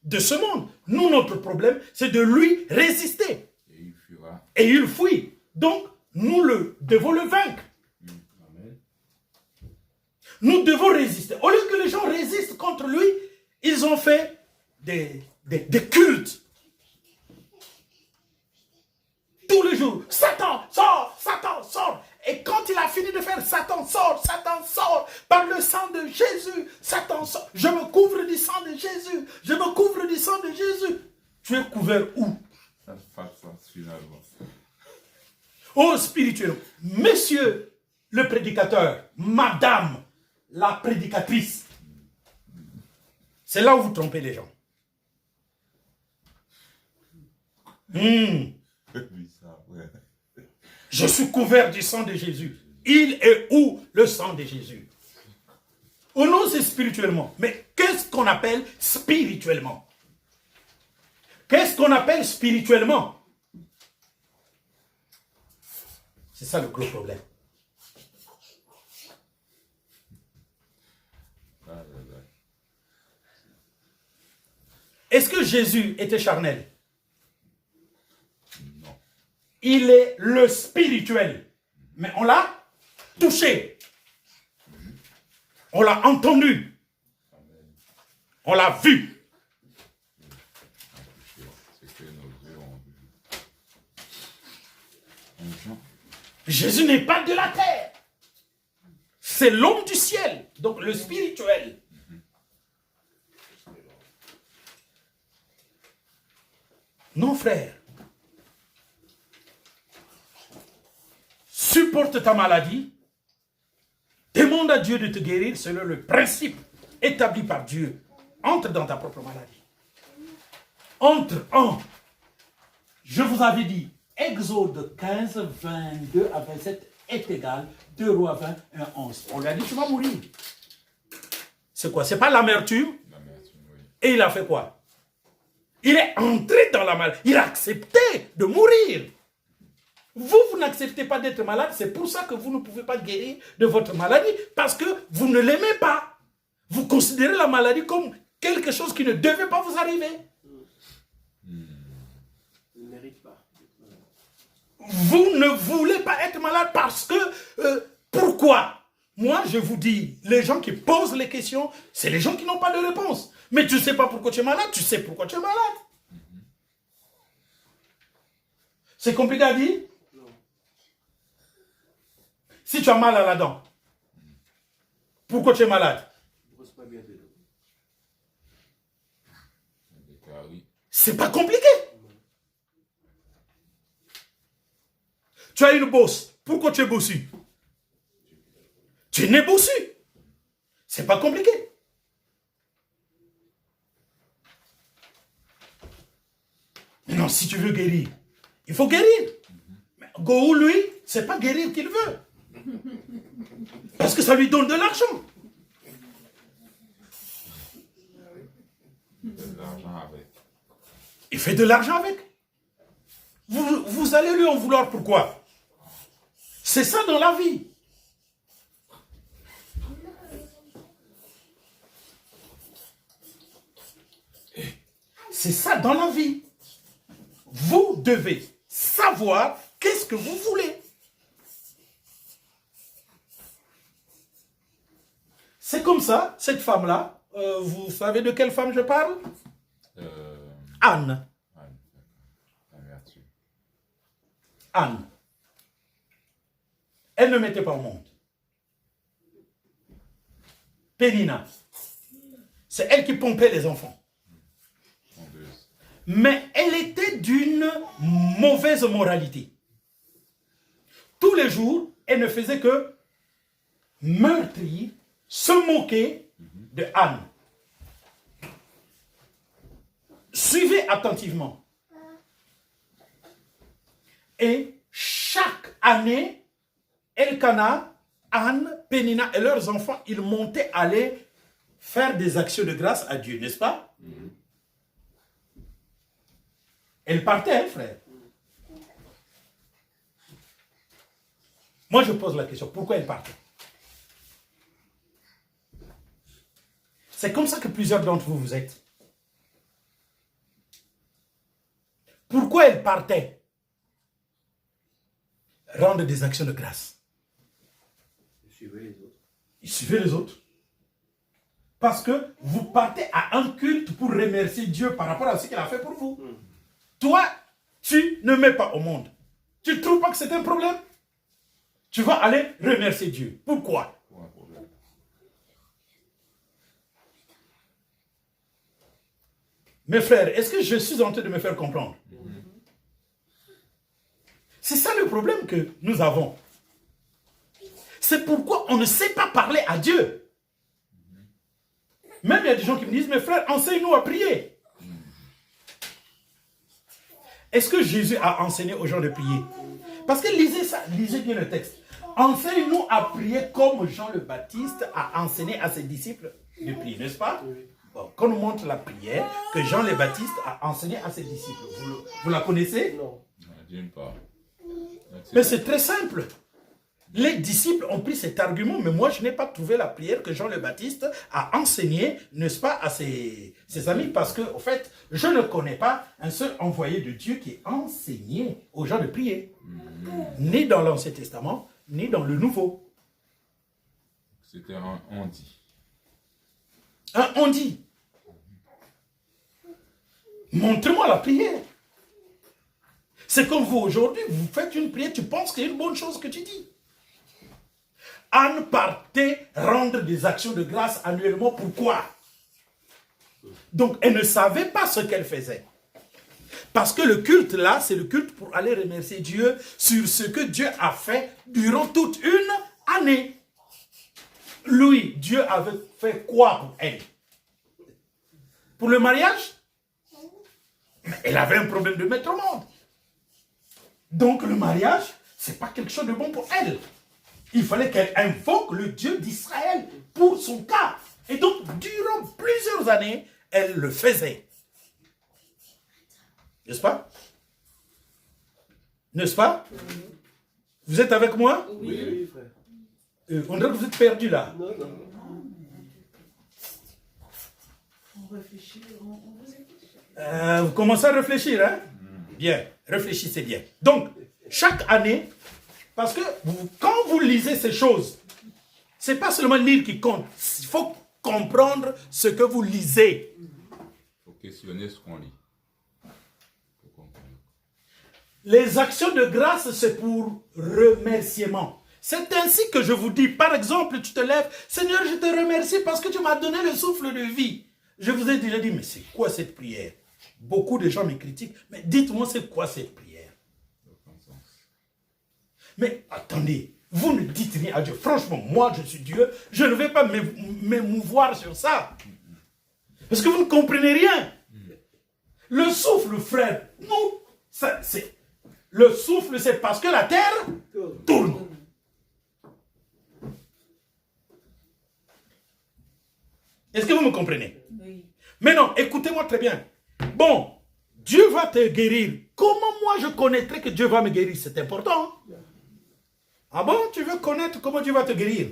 de ce monde. Nous, notre problème, c'est de lui résister. Et il fuira. Et il fuit. Donc, nous devons le vaincre. Amen. Nous devons résister. Au lieu que les gens résistent contre lui, ils ont fait des cultes. Tous les jours, Satan sort, Satan sort. Et quand il a fini de faire Satan sort, par le sang de Jésus, Satan sort. Je me couvre du sang de Jésus, je me couvre du sang de Jésus. Tu es couvert où? Ça se passe finalement. Oh, spirituellement. Monsieur le prédicateur, madame la prédicatrice. C'est là où vous trompez les gens. Oui, ça, ouais. Je suis couvert du sang de Jésus. Il est où le sang de Jésus? Oh non, c'est spirituellement. Mais qu'est-ce qu'on appelle spirituellement? Qu'est-ce qu'on appelle spirituellement? C'est ça le gros problème. Est-ce que Jésus était charnel? Non. Il est le spirituel. Mais on l'a touché. On l'a entendu. On l'a vu. C'est que nos yeux ont vu. Jésus n'est pas de la terre. C'est l'homme du ciel. Donc le spirituel. Non, frère. Supporte ta maladie. Demande à Dieu de te guérir selon le principe établi par Dieu. Entre dans ta propre maladie. Entre en. Je vous avais dit, Exode 15, 22 à 27 est égal 2 Rois 20, 1, 11. On lui a dit, tu vas mourir. c'est quoi? C'est pas l'amertume? L'amertume, oui. Et il a fait quoi? Il est entré dans la maladie. Il a accepté de mourir. Vous n'acceptez pas d'être malade. C'est pour ça que vous ne pouvez pas guérir de votre maladie. Parce que vous ne l'aimez pas. Vous considérez la maladie comme quelque chose qui ne devait pas vous arriver. Il ne mérite pas. Vous ne voulez pas être malade parce que... pourquoi? Moi, je vous dis, les gens qui posent les questions, c'est les gens qui n'ont pas de réponse. Mais tu ne sais pas pourquoi tu es malade, tu sais pourquoi tu es malade. C'est compliqué à dire? Non. Si tu as mal à la dent, pourquoi tu es malade? Brosse pas bien tes dents. Des caries. C'est pas compliqué. Tu as une bosse, pourquoi tu es bossu? Tu es né bossu. C'est pas compliqué. Maintenant, si tu veux guérir, il faut guérir. Mais Gohou, lui, c'est pas guérir qu'il veut. Parce que ça lui donne de l'argent. De l'argent avec. Il fait de l'argent avec. Vous allez lui en vouloir pourquoi? C'est ça dans la vie. C'est ça dans la vie. Vous devez savoir qu'est-ce que vous voulez. C'est comme ça, cette femme-là, vous savez de quelle femme je parle? Anne. Anne, d'accord. L'amertume. Anne. Elle ne mettait pas au monde. Pénina. C'est elle qui pompait les enfants. Tondeuse. Mais elle était d'une mauvaise moralité. Tous les jours, elle ne faisait que meurtrir, se moquer de Anne. Suivez attentivement. Et chaque année, Elkana, Anne, Pénina et leurs enfants, ils montaient aller faire des actions de grâce à Dieu, n'est-ce pas? Elle partait, hein, frère. Moi, je pose la question, pourquoi elle partait? C'est comme ça que plusieurs d'entre vous, vous êtes. Pourquoi elle partait? Rendre des actions de grâce. Suivez les autres. Suivez les autres. Parce que vous partez à un culte pour remercier Dieu par rapport à ce qu'il a fait pour vous. Toi, tu ne mets pas au monde. Tu ne trouves pas que c'est un problème? Tu vas aller remercier Dieu. Pourquoi? Pour un problème. Mes frères, est-ce que je suis en train de me faire comprendre? C'est ça le problème que nous avons. C'est pourquoi on ne sait pas parler à Dieu. Même il y a des gens qui me disent, mes frères, enseigne-nous à prier. Est-ce que Jésus a enseigné aux gens de prier? Parce que lisez ça, lisez bien le texte. Enseigne-nous à prier comme Jean le Baptiste a enseigné à ses disciples de prier, n'est-ce pas? Bon, qu'on nous montre la prière que Jean le Baptiste a enseigné à ses disciples. Vous la connaissez? Non. D'une part. Mais c'est très simple. Les disciples ont pris cet argument, mais moi je n'ai pas trouvé la prière que Jean le Baptiste a enseignée, n'est-ce pas, à ses amis, parce que, en fait, je ne connais pas un seul envoyé de Dieu qui ait enseigné aux gens de prier. Ni dans l'Ancien Testament, ni dans le Nouveau. C'était un on dit. On dit. Montre-moi la prière. C'est comme vous aujourd'hui, vous faites une prière, tu penses que c'est une bonne chose que tu dis. Anne partait rendre des actions de grâce annuellement. Pourquoi? Donc, elle ne savait pas ce qu'elle faisait. Parce que le culte là, c'est le culte pour aller remercier Dieu sur ce que Dieu a fait durant toute une année. Lui, Dieu avait fait quoi pour elle? Pour le mariage? Mais elle avait un problème de mettre au monde. Donc le mariage, ce n'est pas quelque chose de bon pour elle. Il fallait qu'elle invoque le Dieu d'Israël pour son cas. Et donc, durant plusieurs années, elle le faisait. N'est-ce pas? N'est-ce pas? Vous êtes avec moi? Oui, frère. On dirait que vous êtes perdu là. Non, non. On réfléchit, on vous écoute. Vous commencez à réfléchir, hein? Bien, réfléchissez bien. Donc, chaque année, parce que quand vous lisez ces choses, c'est pas seulement lire qui compte. Il faut comprendre ce que vous lisez. Il faut questionner ce qu'on lit. Faut comprendre. Les actions de grâce, c'est pour remerciement. C'est ainsi que je vous dis, par exemple, tu te lèves, Seigneur, je te remercie parce que tu m'as donné le souffle de vie. Je vous ai déjà dit, mais c'est quoi cette prière? Beaucoup de gens me critiquent, mais dites-moi, c'est quoi cette prière? Mais attendez, vous ne dites rien à Dieu. Franchement, moi, je suis Dieu, je ne vais pas m'émouvoir sur ça. Parce que vous ne comprenez rien. Le souffle, frère, nous, le souffle, c'est parce que la terre tourne. Est-ce que vous me comprenez? Oui. Maintenant, écoutez-moi très bien. Bon, Dieu va te guérir. Comment moi je connaîtrai que Dieu va me guérir? C'est important. Ah bon, tu veux connaître comment Dieu va te guérir?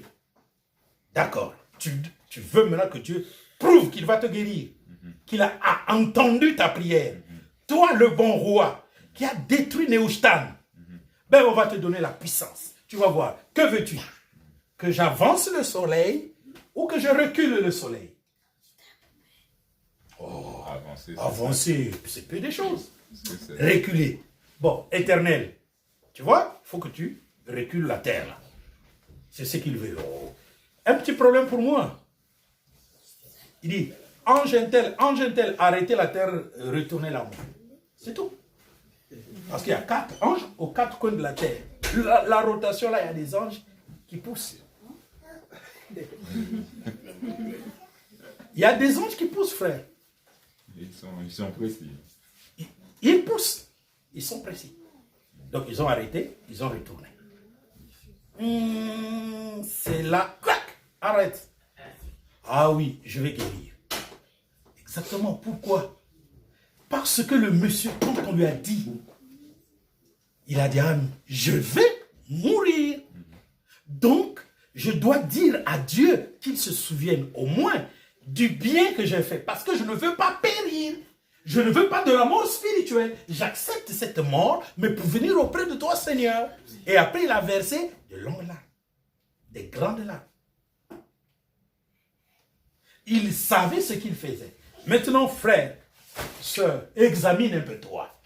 D'accord. Tu veux maintenant que Dieu prouve qu'il va te guérir. Qu'il a entendu ta prière. Toi, le bon roi, qui a détruit Néhushtan. Ben, on va te donner la puissance. Tu vas voir. Que veux-tu? Que j'avance le soleil ou que je recule le soleil? Avancer, c'est peu des choses. Reculer. Bon, éternel. Tu vois, il faut que tu recules la terre. Là. C'est ce qu'il veut. Oh. Un petit problème pour moi. Il dit, ange intel, arrêtez la terre, retournez là-haut. C'est tout. Parce qu'il y a 4 anges aux 4 coins de la terre. La rotation, là, il y a des anges qui poussent. Il y a des anges qui poussent, frère. Ils sont précis. Ils poussent. Ils sont précis. Donc, ils ont arrêté, ils ont retourné. C'est là. Clac. Arrête. Ah oui, je vais guérir. Exactement. Pourquoi? Parce que le monsieur, quand on lui a dit, il a dit, ah, je vais mourir. Donc, je dois dire à Dieu qu'il se souvienne au moins du bien que j'ai fait. Parce que je ne veux pas périr. Je ne veux pas de la mort spirituelle. J'accepte cette mort, mais pour venir auprès de toi, Seigneur. Et après, il a versé de longues larmes. Des grandes larmes. Il savait ce qu'il faisait. Maintenant, frère, sœur, examine un peu toi.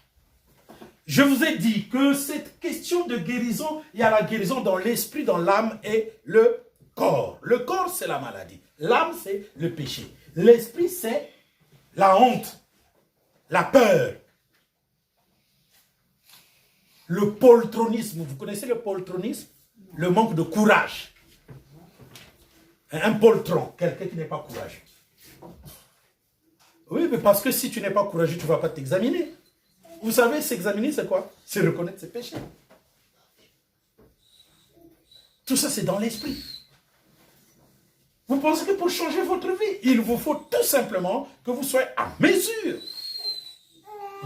Je vous ai dit que cette question de guérison, il y a la guérison dans l'esprit, dans l'âme et le corps. Le corps, c'est la maladie. L'âme, c'est le péché. L'esprit, c'est la honte, la peur. Le poltronisme, vous connaissez le poltronisme? Le manque de courage. Un poltron, quelqu'un qui n'est pas courageux. Oui, mais parce que si tu n'es pas courageux, tu ne vas pas t'examiner. Vous savez, s'examiner, c'est quoi? C'est reconnaître ses péchés. Tout ça, c'est dans l'esprit. Vous pensez que pour changer votre vie, il vous faut tout simplement que vous soyez à mesure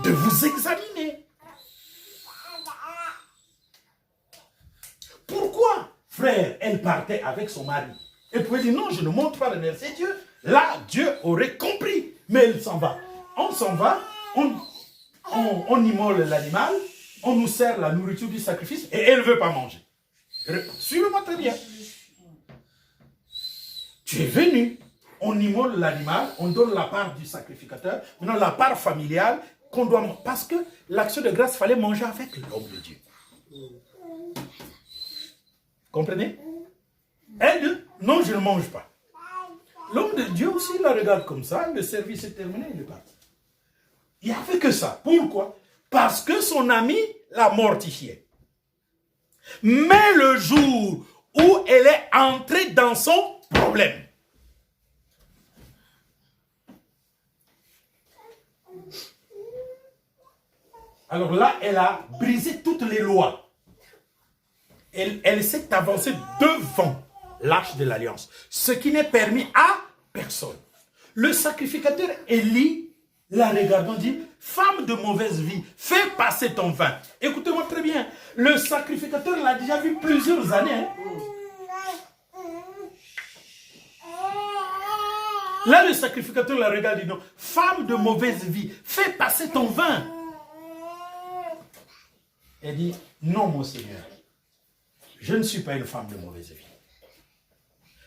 de vous examiner. Pourquoi, frère, elle partait avec son mari? Elle pouvait dire, non, je ne montre pas remercier Dieu. Là, Dieu aurait compris. Mais elle s'en va. On s'en va, on immole l'animal, on nous sert la nourriture du sacrifice et elle ne veut pas manger. Suivez-moi très bien. Tu es venu, on immole l'animal, on donne la part du sacrificateur, maintenant la part familiale qu'on doit manger. Parce que l'action de grâce, il fallait manger avec l'homme de Dieu. Comprenez? Elle dit, non, je ne mange pas. L'homme de Dieu aussi la regarde comme ça, le service est terminé, il est parti. Il n'y avait que ça. Pourquoi? Parce que son ami l'a mortifié. Mais le jour où elle est entrée dans son problème, alors là, elle a brisé toutes les lois. Elle s'est avancée devant l'arche de l'alliance. Ce qui n'est permis à personne. Le sacrificateur Élie, la regardant, dit, femme de mauvaise vie, fais passer ton vin. Écoutez-moi très bien, le sacrificateur l'a déjà vu plusieurs années. Hein. Là, le sacrificateur la regarde et dit, non, femme de mauvaise vie, fais passer ton vin. Elle dit, non, mon Seigneur, je ne suis pas une femme de mauvaise vie.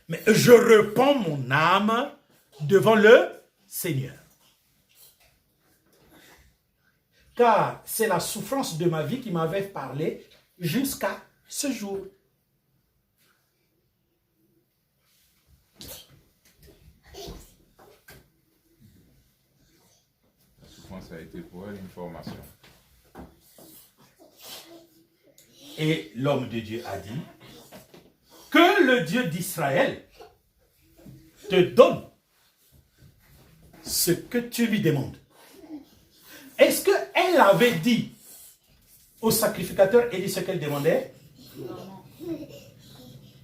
Mais je repens mon âme devant le Seigneur. Car c'est la souffrance de ma vie qui m'avait parlé jusqu'à ce jour. La souffrance a été pour elle une formation. Et l'homme de Dieu a dit que le Dieu d'Israël te donne ce que tu lui demandes. Est-ce qu'elle avait dit au sacrificateur et dit ce qu'elle demandait?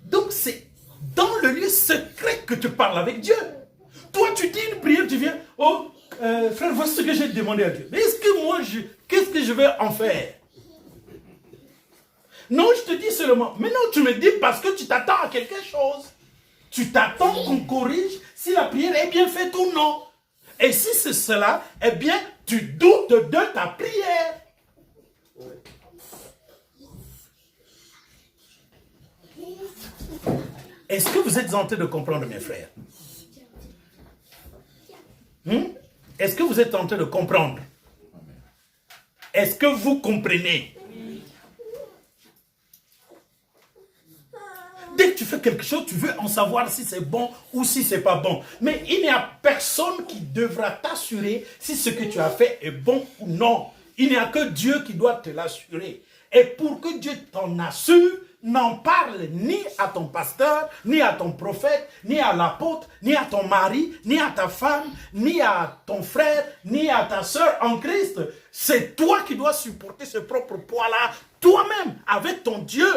Donc c'est dans le lieu secret que tu parles avec Dieu. Toi tu dis une prière, tu viens, oh frère, voici ce que j'ai demandé à Dieu. Mais est-ce que moi, qu'est-ce que je vais en faire? Non, je te dis seulement, mais non, tu me dis parce que tu t'attends à quelque chose. Tu t'attends qu'on corrige si la prière est bien faite ou non. Et si c'est cela, eh bien, tu doutes de ta prière. Est-ce que vous êtes en train de comprendre, mes frères? Est-ce que vous êtes en train de comprendre? Est-ce que vous comprenez? Dès que tu fais quelque chose, tu veux en savoir si c'est bon ou si c'est pas bon. Mais il n'y a personne qui devra t'assurer si ce que tu as fait est bon ou non. Il n'y a que Dieu qui doit te l'assurer. Et pour que Dieu t'en assure, n'en parle ni à ton pasteur, ni à ton prophète, ni à l'apôtre, ni à ton mari, ni à ta femme, ni à ton frère, ni à ta soeur en Christ. C'est toi qui dois supporter ce propre poids-là, toi-même, avec ton Dieu.